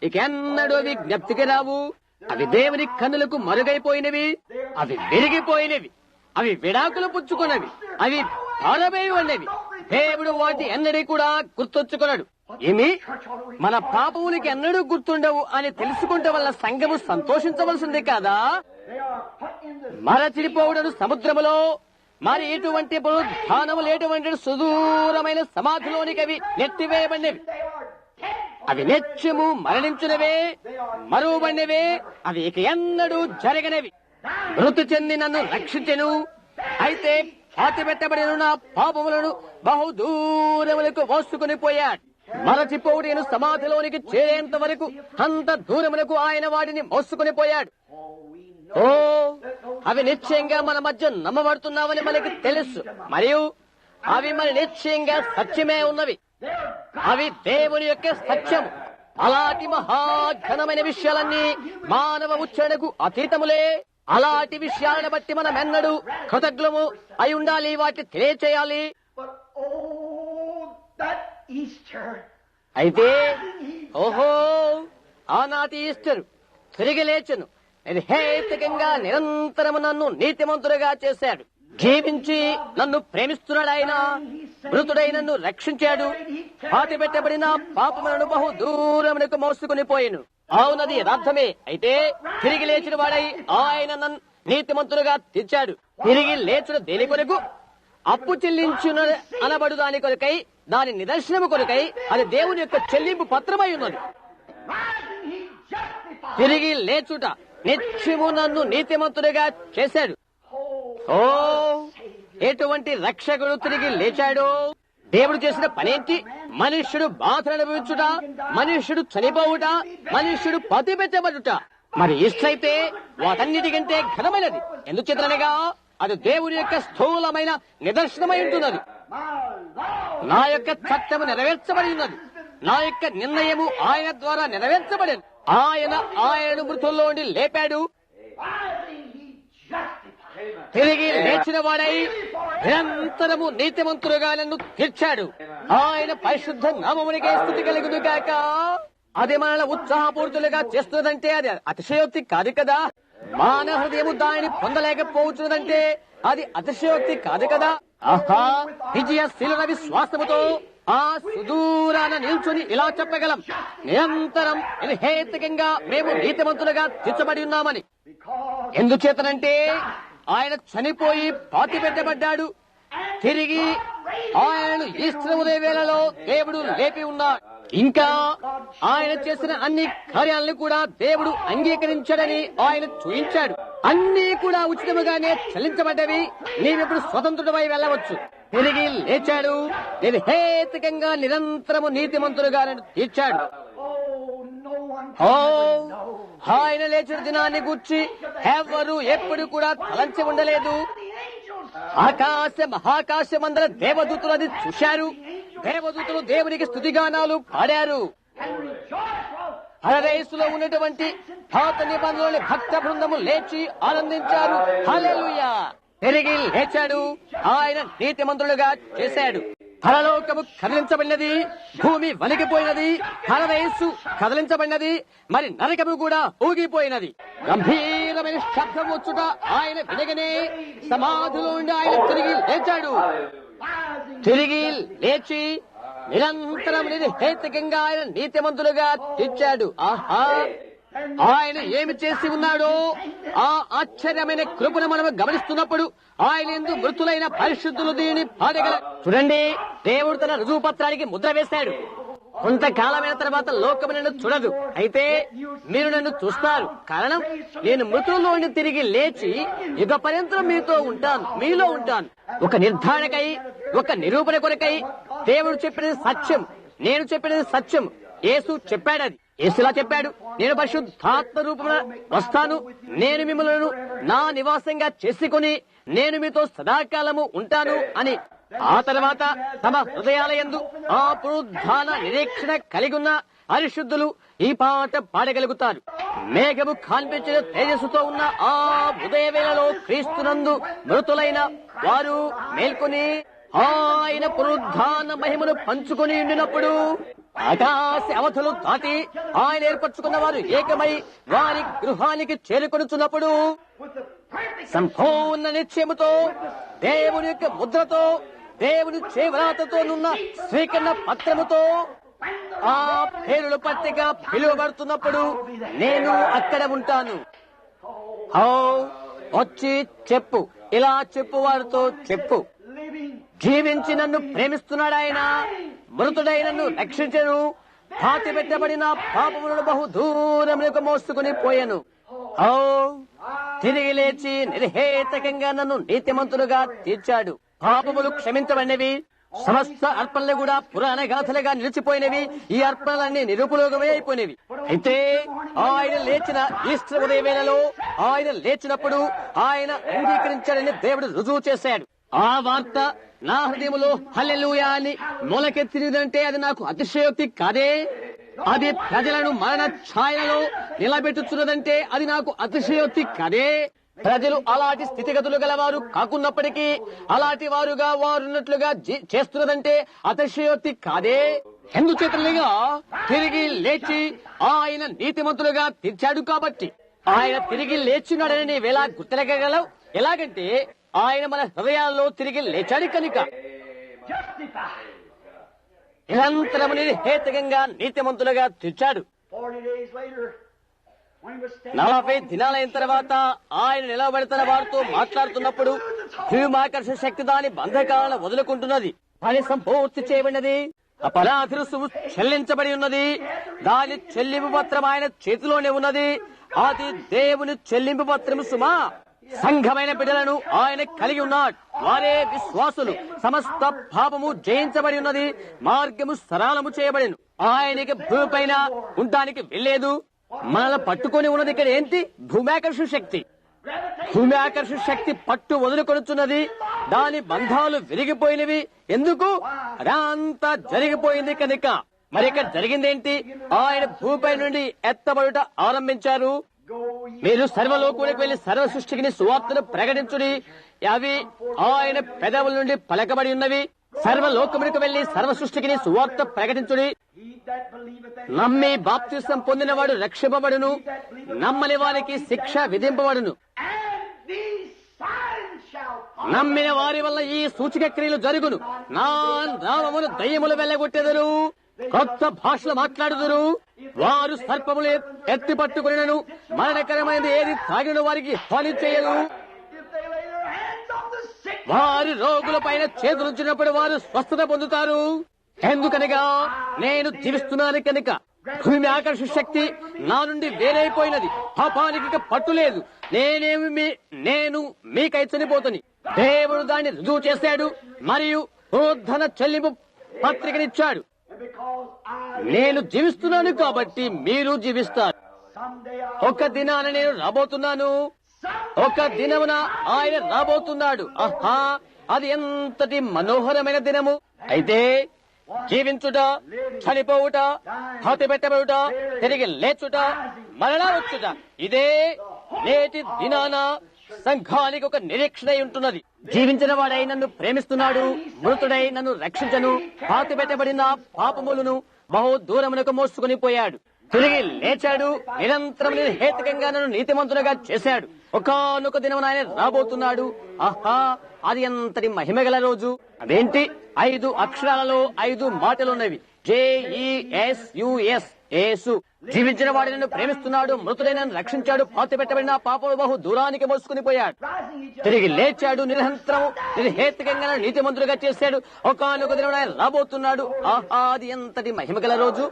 ఇక ఎన్నడూ అవి జ్ఞప్తికి రావు. అవి దేవుని కన్నులకు మరుగైపోయినవి, అవి విరిగిపోయినవి, అవి విడాకులు పుచ్చుకున్నవి, అవి పారవేయి ఉన్నవి. దేవుడు వాటి ఎన్నడూ కూడా గుర్తొచ్చుకున్నాడు. ఏమి మన పాపములకి ఎన్నడూ గుర్తుండవు అని తెలుసుకుంటే వల్ల సంఘము సంతోషించవలసింది కాదా? మరచిపోవుడను సముద్రములో మరి ఎటువంటి పునరుద్ధానము లేటువంటి సుదూరమైన సమాధిలోనికి అవి నెట్టివేయబడినవి. అవి నిత్యము మరణించినవే, మరువబడినవే, అవి ఇక ఎన్నడూ జరగనివి. మృతి చెంది నన్ను రక్షించెను, అయితే పాతిపెట్టబడిన నా పాపములను బహు దూరములకు మోసుకుని పోయాడు. మరచిపోవుటను సమాధిలోనికి చేరేంత వరకు అంత దూరములకు ఆయన వాటిని మోసుకుని పోయాడు. ఓ, అవి నిశ్చయంగా మన మధ్య నమ్మబడుతున్నామని మనకి తెలుసు, మరియు అవి మన నిశ్చయంగా సత్యమే ఉన్నవి. అవి దేవుని యొక్క సత్యము. అలాంటి మహాఘనమైన విషయాలన్నీ మానవ ఉచ్చారణకు అతీతములే. అలాంటి విషయాలను బట్టి మనం ఎన్నడూ కృతజ్ఞము అయి ఉండాలి, వాటిని తెలియచేయాలి. అయితే ఓహో, ఆనాటి ఈస్టర్ తిరిగి లేచెను. ఇది హేతుకంగా నిరంతరము నన్ను నీతిమంతుడుగా చేశాడు. జీవించి నన్ను ప్రేమిస్తున్నాడు ఆయన. మృతుడై నన్ను రక్షించాడు. పాతిపెట్టబడిన పాపములను బహు దూరమునకు మోసుకుని పోయిను. అవునది యథార్థమే. అయితే తిరిగి లేచిన వాడై ఆయన నన్ను నీతిమంతులుగా తీర్చాడు. తిరిగి లేచిన దేని కొరకు? అప్పు చెల్లించిన అనబడు దాని కొరకై, దాని నిదర్శనము కొరకై. అది దేవుని యొక్క చెల్లింపు పత్రమై ఉన్నది. తిరిగి లేచుట నిత్యము నన్ను నీతిమంతుడిగా చేశాడు. ఓ, ఎటువంటి రక్షకుడు తిరిగి లేచాడో! దేవుడు చేసిన పనేంటి? మనుష్యుడు బాధను అనుభవించుట, మనుష్యుడు చనిపోవుట, మనుష్యుడు పతిపెట్టబడుట. మరి ఇష్టైతే వాటన్నిటికంటే ఘనమైనది. ఎందుచేతనగా అది దేవుని యొక్క స్థూలమైన నిదర్శనమై ఉంటున్నది. నా యొక్క చట్టము నెరవేర్చబడి ఉన్నది. నా యొక్క నిర్ణయము ఆయన ద్వారా నెరవేర్చబడింది. ఆయనను మృతుల్లోండి లేపాడు. తిరిగి లేచిన వాడై నిరంతరము నీతిమంతులుగా నన్ను తీర్చాడు. ఆయన పరిశుద్ధ నామమునికే స్తుతి కలుగును గాక. అది మనల్ని ఉత్సాహపూర్తులుగా చేస్తున్నదంటే అది అతిశయోక్తి కాదు కదా. మానవ హృదయము దానిని పొందలేకపోతున్నదంటే అది అతిశయోక్తి కాదు కదా. ఆహా, విజయశీల విశ్వాసముతో ఆ సుదూరాన నిల్చుని ఇలా చెప్పగలం, నిరంతరం హేతుకంగా మేము నీతిమంతులుగా తీర్చబడి ఉన్నామని. ఎందుచేతనంటే ఆయన చనిపోయి పాతిపెట్టబడ్డాడు. తిరిగి ఆయనను ఈస్టర్ ఉదయ వేళలో దేవుడు లేపి ఉన్నాడు. ఇంకా ఆయన చేసిన అన్ని కార్యాలను కూడా దేవుడు అంగీకరించాడని ఆయన చూయించాడు. అన్నీ కూడా ఉచితముగానే చెల్లించబడ్డవి. నీవిప్పుడు స్వతంత్రుడమై వెళ్ళవచ్చు. తిరిగి లేచాడు. నేను హేతుకంగా నిరంతరము నీతిమంతులుగా తీర్చాడు. ఓ, ఆయన లేచిన దినాన్ని గూర్చి ఎవరు ఎప్పుడు కూడా తలంచి ఉండలేదు. మహాకాశమందర దేవదూతులు అది చూశారు. దేవదూతులు దేవునికి స్తుతిగానాలు పాడారు. పరదేశులో ఉన్నటువంటి పాత నిబంధనలోని భక్త బృందము లేచి ఆనందించారు. హల్లెలూయా! తిరిగి లేచాడు. ఆయన నీతిమంతులుగా చేశాడు. పరలోకము కదిలించబడినది, భూమి వణికిపోయినది, పరదేశు కదిలించబడినది, మరి నరకము కూడా ఊగిపోయినది. గంభీరమైన శబ్దం వచ్చుట ఆయన వినగనే సమాధిలో ఉండి ఆయన తిరిగి లేచాడు. తిరిగి లేచి నిరంతరం హేతుకంగా ఆయన నీతిమంతులుగా తీర్చాడు. ఆహా, ఆయన ఏమి చేసి ఉన్నాడో ఆ ఆశ్చర్యమైన కృపను మనం గమనిస్తున్నప్పుడు ఆయన యందు మృతులైన పరిశుద్ధులు దీనిని పాడగల. చూడండి, దేవుడు తన రుజువు పత్రానికి ముద్ర వేశాడు. కొంతకాలమైన తర్వాత లోకము నన్ను చూడదు, అయితే మీరు నన్ను చూస్తారు. కారణం, నేను మృతుల్లోని తిరిగి లేచి యుగ పర్యంతం మీలో ఉంటాను. ఒక నిర్ధారణకై, ఒక నిరూపణ కొరకై దేవుడు చెప్పినది సత్యం, నేను చెప్పినది సత్యం. యేసు చెప్పాడది. యేసులా చెప్పాడు, నేను పరిశుద్ధాత్మ రూపమున వస్తాను, నేను మిమ్మల్ని నా నివాసంగా చేసుకుని నేను మీతో సదాకాలము ఉంటాను అని. ఆ తర్వాత తమ హృదయాలయందు ఆ పునరుద్ధాన నిరీక్షణ కలిగి ఉన్న పరిశుద్ధులు ఈ పాట పాడగలుగుతారు. మేఘము కనిపించిన తేజస్సుతో ఉన్న ఆ ఉదయ వేళలో క్రీస్తునందు మృతులైన వారు మేల్కొని ఆయన పునరుద్ధాన మహిమను పంచుకొని ఉండినప్పుడు, ఆకాశ అవధులు దాటి ఆయన ఏర్పరచుకున్న వారు ఏకమై వారి గృహానికి చేరుకొనుచున్నప్పుడు సంపూర్ణ నిశ్చయముతో, దేవుని యొక్క ముద్రతో, దేవుని చేవ్రాతతోనున్న స్వీకరణ పత్రముతో ఆ పేరుల పట్టిక పిలువబడుతున్నప్పుడు నేను అక్కడ ఉంటాను. వచ్చి చెప్పు, ఇలా చెప్పు, వారితో చెప్పు. జీవించి నన్ను ప్రేమిస్తున్నాడు ఆయన, మృతుడై నన్ను రక్షించను, పాతి పెట్టబడిన పాపములను బహు దూరములకు మోసుకుని పోయాను. తిరిగి లేచి నిర్హేతకంగా నన్ను నీతిమంతులుగా తీర్చాడు. పాపములు క్షమించబడినవి, సమస్త అర్పణలు కూడా పురాణ గాథలుగా నిలిచిపోయినవి. ఈ అర్పణలన్నీ నిరుపయోగమే అయిపోయినవి. అయితే ఆయన లేచిన ఈస్టర్ ఉదయ వేళలో ఆయన లేచినప్పుడు ఆయన అంగీకరించాడని దేవుడు రుజువు చేశాడు. ఆ వార్త నా హృదయంలో హల్లెలూయా అని మొలకెత్తినదంటే అది నాకు అతిశయోక్తి కాదే. అది ప్రజలను మరణ ఛాయలో నిలబెట్టుచున్నదంటే అది నాకు అతిశయోక్తి కాదే. ప్రజలు అలాంటి స్థితిగతులు గలవారు కాకున్నప్పటికీ అలాంటి వారుగా వారున్నట్లుగా చేస్తున్నదంటే అతిశయోక్తి కాదే. ఎందుచేతలుగా తిరిగి లేచి ఆయన నీతిమంతులుగా తీర్చాడు కాబట్టి. ఆయన తిరిగి లేచినాడని నీవెలా గుర్తెరగగలవు? ఎలాగంటే ఆయన మన హృదయాల్లో తిరిగి లేచాడు కనుక. నిరంతరము నిర్హేతుకంగా నీతిమంతులుగా తీర్చాడు. 40 దినాలైన తర్వాత ఆయన నిలబడుతున్న వారితో మాట్లాడుతున్నప్పుడు భూమాకర్షణ శక్తి దాని బంధకాలను వదులుకుంటున్నది. పని సంపూర్తి చేయబడినది, అపరాధ రుసుము చెల్లించబడి ఉన్నది. దాని చెల్లింపు పత్రం ఆయన చేతిలోనే ఉన్నది. అది దేవుని చెల్లింపు పత్రము సుమా. సంఘమైన బిడ్డలను ఆయన కలిగి ఉన్నాడు. వారే విశ్వాసులు. సమస్త పాపము జయించబడి ఉన్నది, మార్గము సరళము చేయబడిను. ఆయనకి భూమిపైన ఉండడానికి వెళ్ళలేదు. మనల్ని పట్టుకొని ఉన్నది ఇక్కడ ఏంటి? భూమాకర్షణ శక్తి. భూమాకర్షణ శక్తి పట్టు వదులుకొనుచున్నది. దాని బంధాలు విరిగిపోయినవి. ఎందుకు? అంతా జరిగిపోయింది కనుక. మరి ఇక్కడ జరిగిందేంటి? ఆయన భూమిపై నుండి ఎత్తబడుట ఆరంభించారు. మీరు సర్వలోకానికి వెళ్లి సర్వ సృష్టికి సువార్తను ప్రకటించుడి. అవి ఆయన పెదవుల నుండి పలకబడి ఉన్నవి. సర్వలోకమునికి వెళ్లి సర్వ సృష్టికి సువార్త ప్రకటించుడి. నమ్మి బాప్తిసం పొందినవాడు రక్షింపబడును, నమ్మని వారికి శిక్ష విధింపబడును. నమ్మిన వారి వల్ల ఈ సూచక క్రియలు జరుగును. నా నామమును దయ్యములు వెళ్ళగొట్టెదరు, కొత్త భాషలు మాట్లాడుదురు. వారు సర్పములు ఎత్తి పట్టుకునినను మరణకరమైనది ఏది తాగిన వారికి హాని చేయదు. వారి రోగుల పైన చేతులుంచినప్పుడు వారు స్వస్థత పొందుతారు. ఎందుకనగా నేను జీవిస్తున్నాను కనుక. భూమి ఆకర్షణ శక్తి నా నుండి వేరైపోయినది. పాపానికి పట్టులేదు. నేను మీకై చనిపోతుంది. దేవుడు దాన్ని రుజువు చేశాడు మరియు పునరుద్ధరణ చెల్లింపు పత్రికనిచ్చాడు. నేను జీవిస్తున్నాను కాబట్టి మీరు జీవిస్తారు. ఒక దినాన నేను రాబోతున్నాను. ఒక దినమున ఆయన రాబోతున్నాడు. ఆహా, అది ఎంతటి మనోహరమైన దినము. అయితే జీవించుట, చనిపోవుట, హత్య పెట్టబడుట, తిరిగి లేచుట, మరలా వచ్చుట, ఇదే నేటి దినాన సంఘానికి ఒక నిరీక్షణ ఉంటున్నది. జీవించిన వాడై నన్ను ప్రేమిస్తున్నాడు, మృతుడై నన్ను రక్షించను, పాతి పెట్టబడిన పాపములను బహు దూరమునకు మోసుకుని పోయాడు. తిరిగి లేచాడు, నిరంతరం హేతుకంగా నన్ను నీతిమంతునిగా చేశాడు. ఒకానొక దినం ఆయన రాబోతున్నాడు. ఆహా, అది ఎంతటి మహిమగల రోజు. అదేంటి? 5 అక్షరాలలో 5 మాటలున్నవి. JESUS యేసు జీవించిన వాడిని నన్ను ప్రేమిస్తున్నాడు, మృతుడైన నన్ను రక్షించాడు, పాతి పెట్టబడిన పాపలు బహు దూరానికి మోసుకుని పోయాడు, తిరిగి లేచాడు, నిరంతరము నిర్హేతుకంగా నీతిమంతులుగా చేశాడు, ఒకానొక దినం ఆయన రాబోతున్నాడు. ఆహా, అది ఎంతటి మహిమగల రోజు!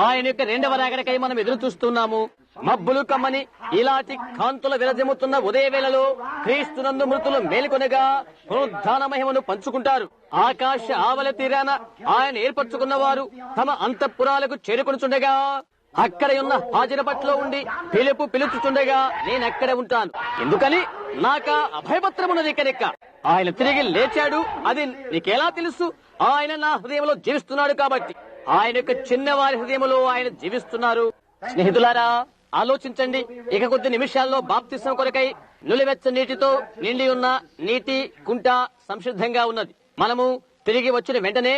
ఆయన యొక్క రెండవ రాకడకై మనం ఎదురు చూస్తున్నాము. మబ్బులు కమ్మని ఇలాంటి కాంతుల విరజిమ్ముతున్న ఉదయ వేళలో క్రీస్తునందు మృతులు మేలుకొనగా పునరుద్ధాన మహిమను పంచుకుంటారు. ఆకాశ ఆవల తీరాన ఆయన ఏర్పరచుకున్న వారు తమ అంతఃపురాలకు చేరుకొనుచుండగా అక్కడ ఉన్న హాజరుపట్లో ఉండి పిలుచుచుండగా నేనక్కడే ఉంటాను. ఎందుకని? నాకా అభయపత్రమున్నది కనుక. ఆయన తిరిగి లేచాడు. అది నీకెలా తెలుసు? ఆయన నా హృదయంలో జీవిస్తున్నాడు కాబట్టి. ఆయన యొక్క చిన్నవారి హృదయంలో ఆయన జీవిస్తున్నారు. స్నేహితులారా, ఆలోచించండి. ఇక కొద్ది నిమిషాల్లో బాప్తిసం కొరకై నులివెచ్చ నీటితో నిండి ఉన్న నీటి కుంట సంసిద్ధంగా ఉన్నది. మనము తిరిగి వచ్చిన వెంటనే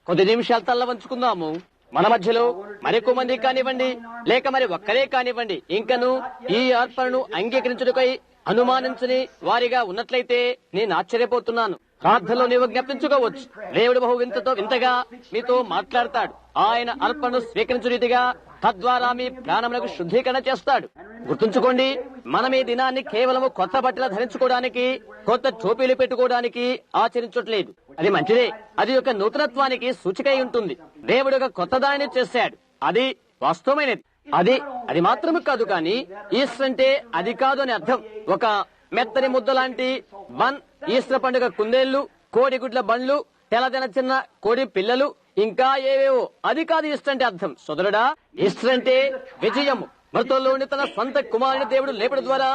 కొద్ది నిమిషాలు తల్ల వంచుకుందాము. మన మధ్యలో మరెక్కువ మంది కానివ్వండి, లేక మరి ఒక్కరే కానివ్వండి, ఇంకను ఈ అర్పణను అంగీకరించుటకై అనుమానించని వారిగా ఉన్నట్లయితే నేను ఆశ్చర్యపోతున్నాను. ప్రార్థనలో నీవు జ్ఞప్తించుకోవచ్చు. దేవుడు బహు వింతగా మీతో మాట్లాడతాడు. ఆయన అర్పణను స్వీకరించు రీతిగా తద్వారా మీ ప్రాణములకు శుద్ధీకరణ చేస్తాడు. గుర్తుంచుకోండి, మనం ఈ దినాన్ని కేవలము కొత్త బట్టలు ధరించుకోవడానికి, కొత్త టోపీలు పెట్టుకోవడానికి ఆచరించట్లేదు. అది మంచిదే. అది ఒక నూతనత్వానికి సూచికై ఉంటుంది. దేవుడు ఒక కొత్త దానిని చేశాడు. అది వాస్తవమైనది. అది మాత్రమే కాదు, కానీ ఈస్టర్ అంటే అది కాదు అని అర్థం. ఒక మెత్తని ముద్ద లాంటి ఈస్టర్ పండుగ కుందేళ్లు, కోడిగుడ్ల బండ్లు, తెల్లదెన చిన్న కోడి పిల్లలు, ఇంకా ఏవేవో. అది కాదు ఈస్టర్ అంటే అర్థం. సోదరుడా, ఈస్టర్ అంటే విజయము. మృతుల్లోని తన సొంత కుమారుని దేవుడు లేపడం ద్వారా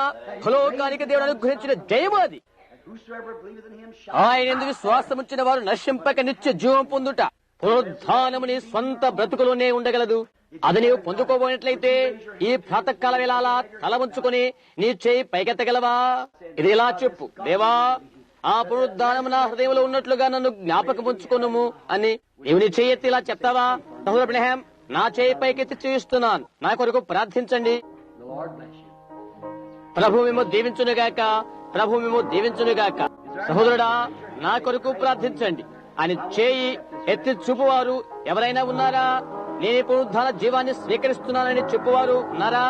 భూలోకానికి దేవుడు అనుగ్రహించిన జయము అది. ఆయన ఎందుకు విశ్వాసం ఉంచిన వారు నశింపక నిత్య జీవం పొందుట. పునరుద్ధానముని స్వంత బ్రతుకులోనే ఉండగలదు. అది నీవు పొందుకోబోయినట్లయితే ఈ ప్రాతకాల వేళ తల ఉంచుకొని నీ చేయి పైకెత్తగలవా? ఇది ఇలా చెప్పు, దేవా, ఆ పునరుద్ధానము నా హృదయంలో ఉన్నట్లుగా నన్ను జ్ఞాపకం ఉంచుకొనుము అని. నీవు నీ చేయి ఎత్తి ఇలా చెప్తావా? సహోదర అబ్రహాం, నా చేయి పైకెత్తి చూయిస్తున్నాను, నా కొరకు ప్రార్థించండి. ప్రభు మేము దీవించునుగాక, ప్రభు మేము దీవించునుగాక. సహోదరుడా, నా కొరకు ప్రార్థించండి అని చేయి ఎత్తి చూపువారు ఎవరైనా ఉన్నారా? నేను పునరుద్ధాన జీవాన్ని స్వీకరిస్తున్నానని చెప్పువారు ఉన్నారా?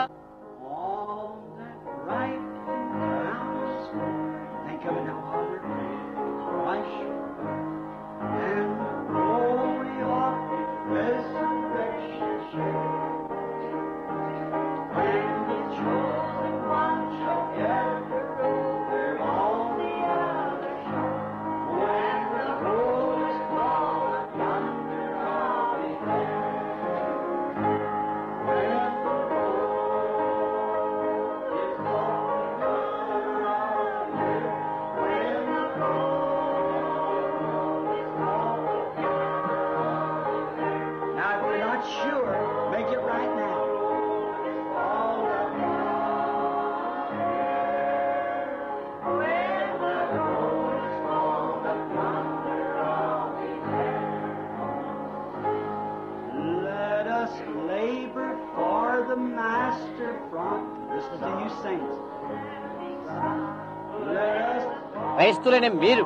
క్రైస్తులైన మీరు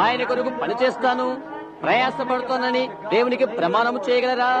ఆయన కొరకు పనిచేస్తాను, ప్రయాసపడుతానని దేవునికి ప్రమాణం చేయగలరా?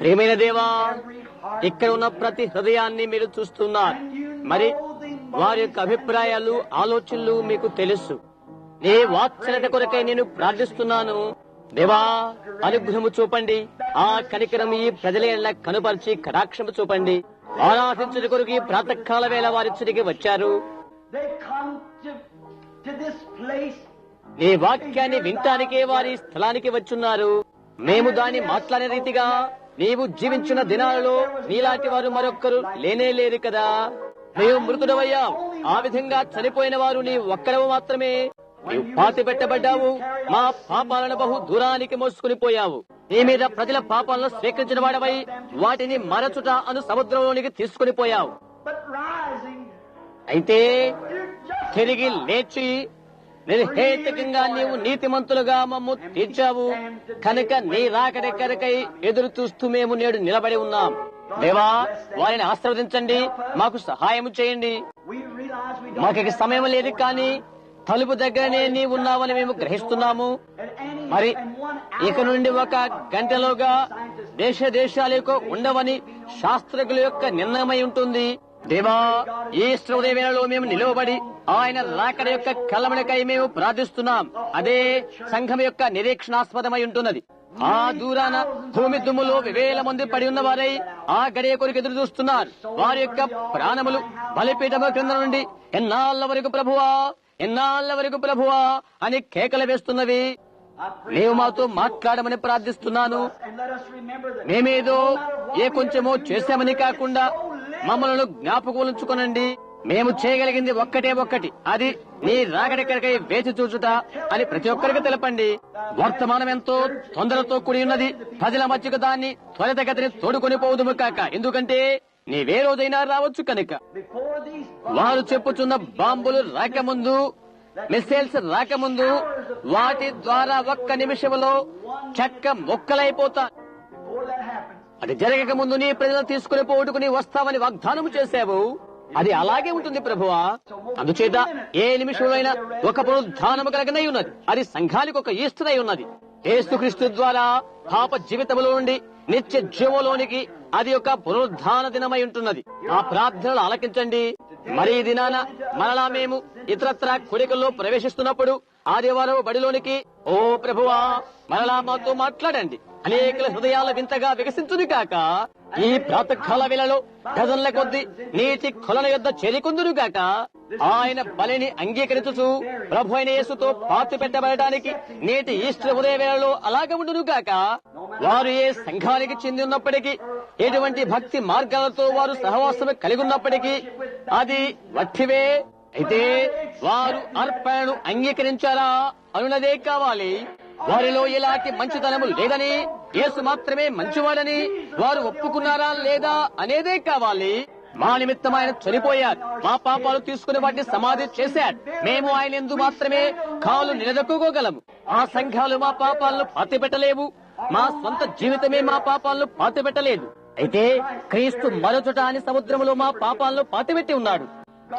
ప్రియమైన దేవా, ఇక్కడ ఉన్న ప్రతి హృదయాన్ని మీరు చూస్తున్నారు. మరి వారి యొక్క అభిప్రాయాలు, ఆలోచనలు మీకు తెలుసు. నీ వాత్సల్యత కొరకై నేను ప్రార్థిస్తున్నాను. దేవా, అనుగ్రహము చూపండి. ఆ కనికరం ఈ ప్రజల కనుపరిచి కటాక్షము చూపండి. ఆరాధించుట కొరకు ప్రాతకాల వేళ వారి తిరిగి వచ్చారు. నీ వాక్యాన్ని వినటానికే వారి స్థలానికి వచ్చున్నారు. మేము దాన్ని మాట్లాడే రీతిగా నీవు జీవించిన దినాలలో నీలాంటి వారు మరొక్కరు లేనే లేరు కదా. నీవు మృతుడవయ్యావు. ఆ విధంగా చనిపోయిన వారు నీ ఒక్కడవు మాత్రమే. నీవు పాతి పెట్టబడ్డావు. మా పాపాలను బహు దూరానికి మోసుకుని పోయావు. నీ మీద ప్రజల పాపాలను స్వీకరించిన వాడవై వాటిని మరచుట అను సముద్రంలోనికి తీసుకుని పోయావు. అయితే తిరిగి లేచి నిర్హేతుకంగా నీవు నీతిమంతులుగా మమ్ము తీర్చావు కనుక నీ రాకడ కొరకై ఎదురు చూస్తూ మేము నేడు నిలబడి ఉన్నాం. దేవా, వారిని ఆశీర్వదించండి, మాకు సహాయం చేయండి. మాకు సమయం లేదు, కానీ తలుపు దగ్గరనే నీవు ఉన్నావని మేము గ్రహిస్తున్నాము. మరి ఇక నుండి 1 గంటలోగా దేశాలకు ఉండవని శాస్త్రజ్ఞుల యొక్క నిర్ణయమై ఉంటుంది. దేవా, ఈ ఉదయ వేళలో మేము నిలవబడి ఆయన రాకడ యొక్క కలమణకై మేము ప్రార్థిస్తున్నాం. అదే సంఘం యొక్క నిరీక్షణాస్పదమై ఉంటున్నది. ఆ దూరాన భూమి దుమ్ములో 1000 మంది పడి ఉన్న వారై ఆ గడియ కొరకు ఎదురు చూస్తున్నారు. వారి యొక్క ప్రాణములు బలిపీఠము క్రింద నుండి ఎన్నాళ్ల వరకు ప్రభువా, ఎన్నాళ్ల వరకు ప్రభువా అని కేకలు వేస్తున్నవి. నీవు మాతో మాట్లాడమని ప్రార్థిస్తున్నాను. మేమేదో కొంచెమో చేశామని కాకుండా మమ్మల్ని జ్ఞాపకం ఉంచుకోనండి. మేము చేయగలిగింది ఒక్కటి, అది నీ రాకడికై వేచి చూచుట అని ప్రతి ఒక్కరికి తెలపండి. వర్తమానం ఎంతో తొందరతో కూడి ఉన్నది. ప్రజల మధ్యకు దాన్ని త్వరితగతిని తోడుకొని పోదుము కాక, ఎందుకంటే నీవే రోజైనా రావచ్చు కనుక. వారు చెప్పుచున్న బాంబులు రాకముందు, మిసైల్స్ రాకముందు వాటి ద్వారా 1 నిమిషంలో చెక్క ముక్కలైపోతా. అది జరగక ముందు నీ ప్రజలను తీసుకుని పోటుకుని వస్తామని వాగ్దానం చేశావు. అది అలాగే ఉంటుంది ప్రభువా. అందుచేత ఏ నిమిషంలోనైనా ఒక పునరుద్ధానము కలగనై ఉన్నది. అది సంఘానికి ఒక ఈస్టర్ అయి ఉన్నది. యేసుక్రీస్తు ద్వారా పాప జీవితంలో నుండి నిత్య జీవంలోనికి అది ఒక పునరుద్ధాన దినమై ఉంటున్నది. ఆ ప్రార్థనలు ఆలకించండి. మరి ఈ దినాన మరలా మేము ఇతరత్ర కోరికల్లో ప్రవేశిస్తున్నప్పుడు ఆదివారం బడిలోనికి ఓ ప్రభువా మరలా మాతో మాట్లాడండి. అనేకుల హృదయాల వింతగా వికసించును కాక. ఈ ప్రాతకాల వేళలో డజన్ల కొద్ది నీటి కొలల యొద్ద చేరికొందును గాక. ఆయన బలిని అంగీకరించుచు ప్రభు అయిన యేసుతో పాతి పెట్టబడటానికి నేటి ఈస్టర్ ఉదయ వేళలో అలాగే ఉండును గాక. వారు ఏ సంఘానికి చెంది ఉన్నప్పటికీ, ఎటువంటి భక్తి మార్గాలతో వారు సహవాసం కలిగి ఉన్నప్పటికీ అది వట్టివే. అయితే వారు అర్పణను అంగీకరించారా అనున్నదే కావాలి. వారిలో ఎలాంటి మంచితనము లేదని, యేసు మాత్రమే మంచివాడని వారు ఒప్పుకున్నారా లేదా అనేదే కావాలి. మా నిమిత్తం ఆయన చనిపోయారు, మా పాపాలు తీసుకుని వాటిని సమాధి చేశాడు. మేము ఆయన యందు మాత్రమే కాలు నిలదొక్కుకోగలము. ఆ సంఘాలు మా పాపాలను పాతిపెట్టలేవు. మా సొంత జీవితమే మా పాపాలను పాతిపెట్టలేదు. అయితే క్రీస్తు మరొచట అని సముద్రములో మా పాపాలను పాతిపెట్టి ఉన్నాడు.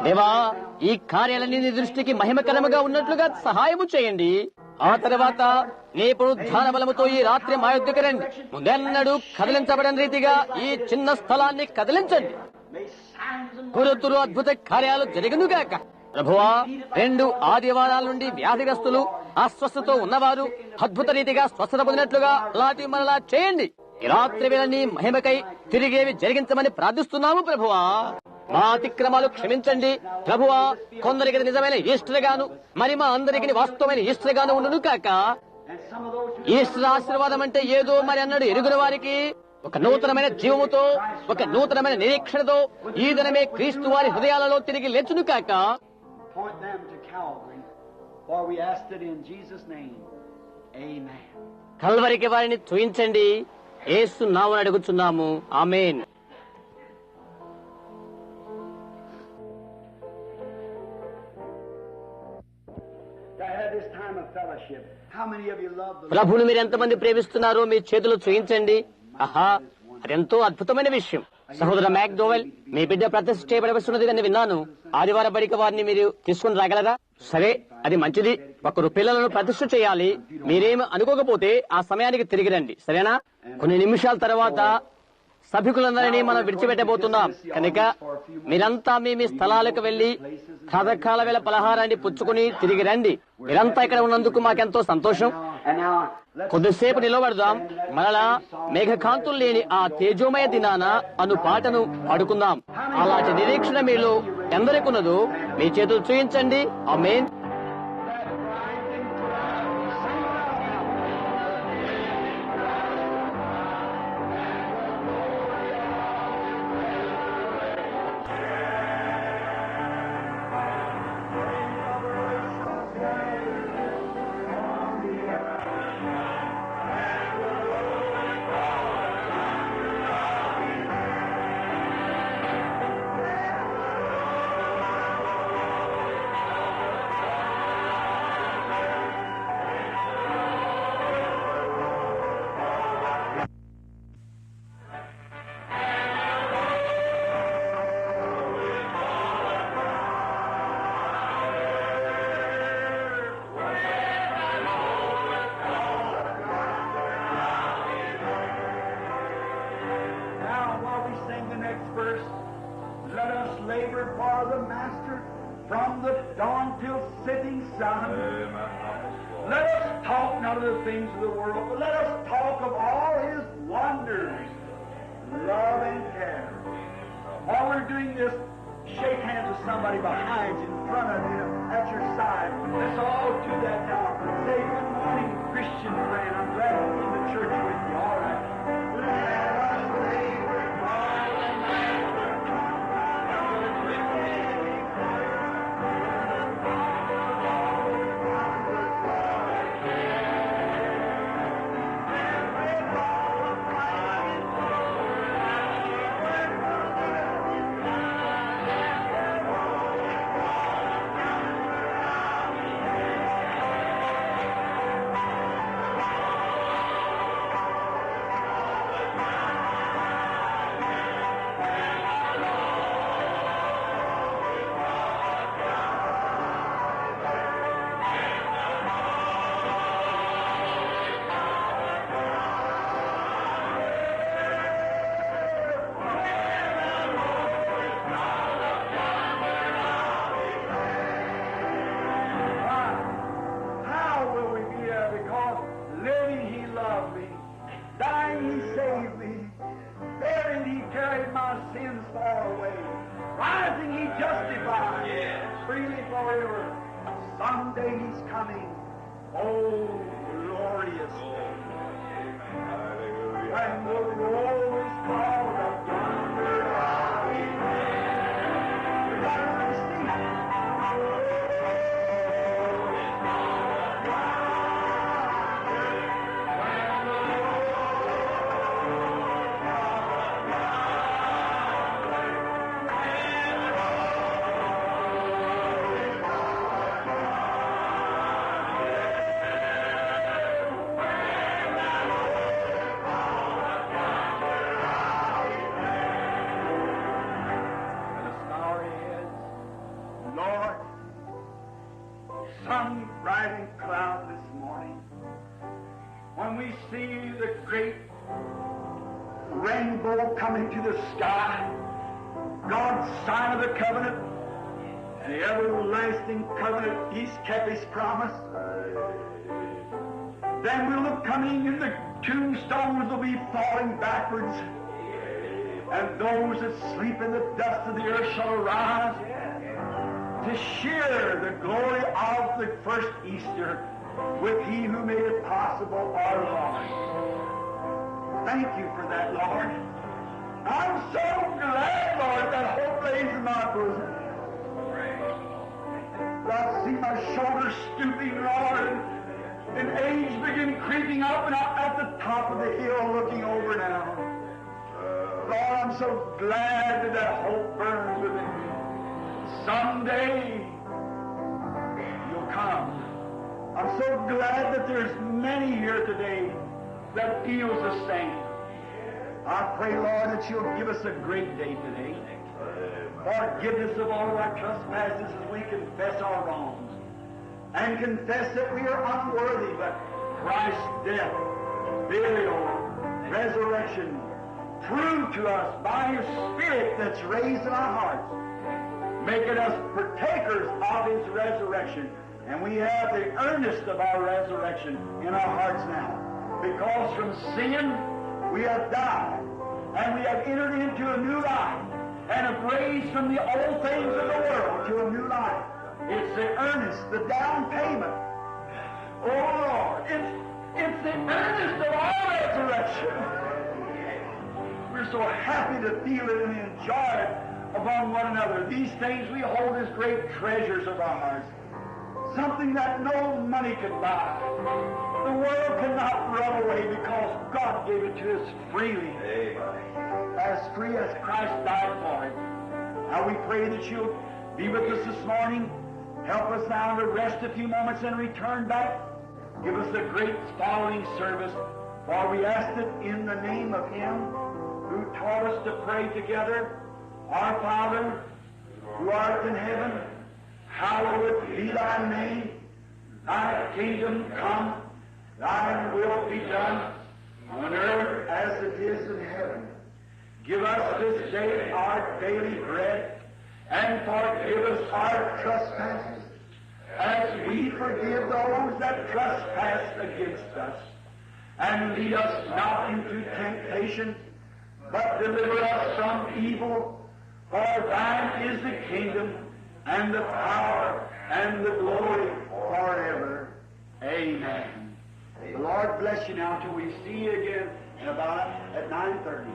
దేవా, ఈ కార్యాలన్నీ నీ దృష్టికి మహిమకరముగా ఉన్నట్లుగా సహాయము చేయండి. ఆ తర్వాత నీ పునరుద్ధాన బలముతో ఈ రాత్రి మా యొద్దకు రండి. ముందెన్నడూ కదిలించబడని రీతిగా ఈ చిన్న స్థలాన్ని కదిలించండి. గురుతురు అద్భుత కార్యాలు జరిగనుగాక. ప్రభువా, 2 ఆదివారాల నుండి వ్యాధిగ్రస్తులు అస్వస్థతో ఉన్నవారు అద్భుత రీతిగా స్వస్థత పొందినట్లుగా అలాంటి మనలా చేయండి. ఈ రాత్రి వేళ నీ మహిమకై తిరిగేవి జరిగించమని ప్రార్థిస్తున్నాము ప్రభువా. మా అతిక్రమాలు క్షమించండి ప్రభువా. కొందరికి నిజమైన ఈస్టర్ గాను, మరి మా అందరికి వాస్తవమైన ఈస్టర్ గాను ఉండును కాక. ఈస్టర్ ఆశీర్వాదం అంటే ఏదో మరి అన్నాడు ఎరుగున వారికి ఒక నూతనమైన జీవముతో, ఒక నూతనమైన నిరీక్షణతో ఈ దినమే క్రీస్తు వారి హృదయాలలో తిరిగి లేచును కాక. కల్వరికి వారిని చూయించండి. యేసు నామమున అడుగుచున్నాము, ఆమేన్. ప్రభువును మీరు ఎంతమంది ప్రేమిస్తున్నారో మీ చేతులు చూయించండి. ఆహా, అదెంతో అద్భుతమైన విషయం. సహోదర మ్యాక్డోవెల్, మీ బిడ్డ ప్రతిష్ఠ చేయబడవలసినది అని విన్నాను. ఆదివారం బడికి వారిని మీరు తీసుకుని రాగలరా? సరే, అది మంచిది. 1 పిల్లలను ప్రతిష్ఠ చేయాలి. మీరేమి అనుకోకపోతే ఆ సమయానికి తిరిగి రండి, సరేనా? కొన్ని నిమిషాల తర్వాత సభికులందరినీ మనం విడిచిపెట్టబోతున్నాం కనుక మీరంతా మీ స్థలాలకు వెళ్లి ప్రాతకాల వేళ పలహారాన్ని పుచ్చుకుని తిరిగి రండి. మీరంతా ఇక్కడ ఉన్నందుకు మాకెంతో సంతోషం. కొద్దిసేపు నిలబడదాం. మరలా మేఘకాంతులు లేని ఆ తేజోమయ దినాన అను పాటను పాడుకుందాం. అలాంటి నిరీక్షణ మీలో ఎందరికున్నదో మీ చేతులు చూయించండి. ఆమేన్. dawn till setting sun. Let us talk not of the things of the world, but let us talk of all His wonders, love and care. While we're doing this, shake hands with somebody behind you, in front of you, at your side. Let's all do that now. Say, good morning, Christian friend. I'm glad to be in the church with you. All right. Let us labor while the master coming to the sky, God's sign of the covenant, and the everlasting covenant, He's kept His promise. Then we'll look coming, and the tombstones will be falling backwards, and those that sleep in the dust of the earth shall arise to share the glory of the first Easter with He who made it possible, our Lord. Thank you for that, Lord. I'm so glad, Lord, that hope lays in my bosom. I see my shoulders stooping, Lord, and age begin creeping up and up at the top of the hill looking over now. Lord, I'm so glad that hope burns within me. Someday you'll come. I'm so glad that there's many here today that feels the same. I pray, Lord, that You'll give us a great day today. Forgiveness of all of our trespasses as we confess our wrongs. And confess that we are unworthy, but Christ's death, burial, resurrection, prove to us by His Spirit that's raised in our hearts, making us partakers of His resurrection. And we have the earnest of our resurrection in our hearts now. Because from sin, we have died, and we have entered into a new life, and have raised from the old things of the world to a new life. It's the earnest, the down payment. Oh, Lord, it's the earnest of our resurrection. We're so happy to feel it and enjoy it among one another. These things we hold as great treasures of our hearts. Something that no money could buy. The world cannot run away because God gave it to us freely. As free as Christ died for it. Now we pray that You'll be with us this morning. Help us now to rest a few moments and return back. Give us a great following service. For we ask it in the name of Him who taught us to pray together. Our Father, who art in heaven, hallowed be Thy name. Thy kingdom come, Thy will be done, on earth as it is in heaven. Give us this day our daily bread, and forgive us our trespasses, as we forgive those that trespass against us. And lead us not into temptation, but deliver us from evil. For thine is the kingdom, and the power, and the glory forever. Amen. The Lord bless you now till we see you again in about at 9:30.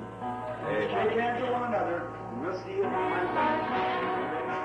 Shake hands with one another, and we'll see you at 9:30.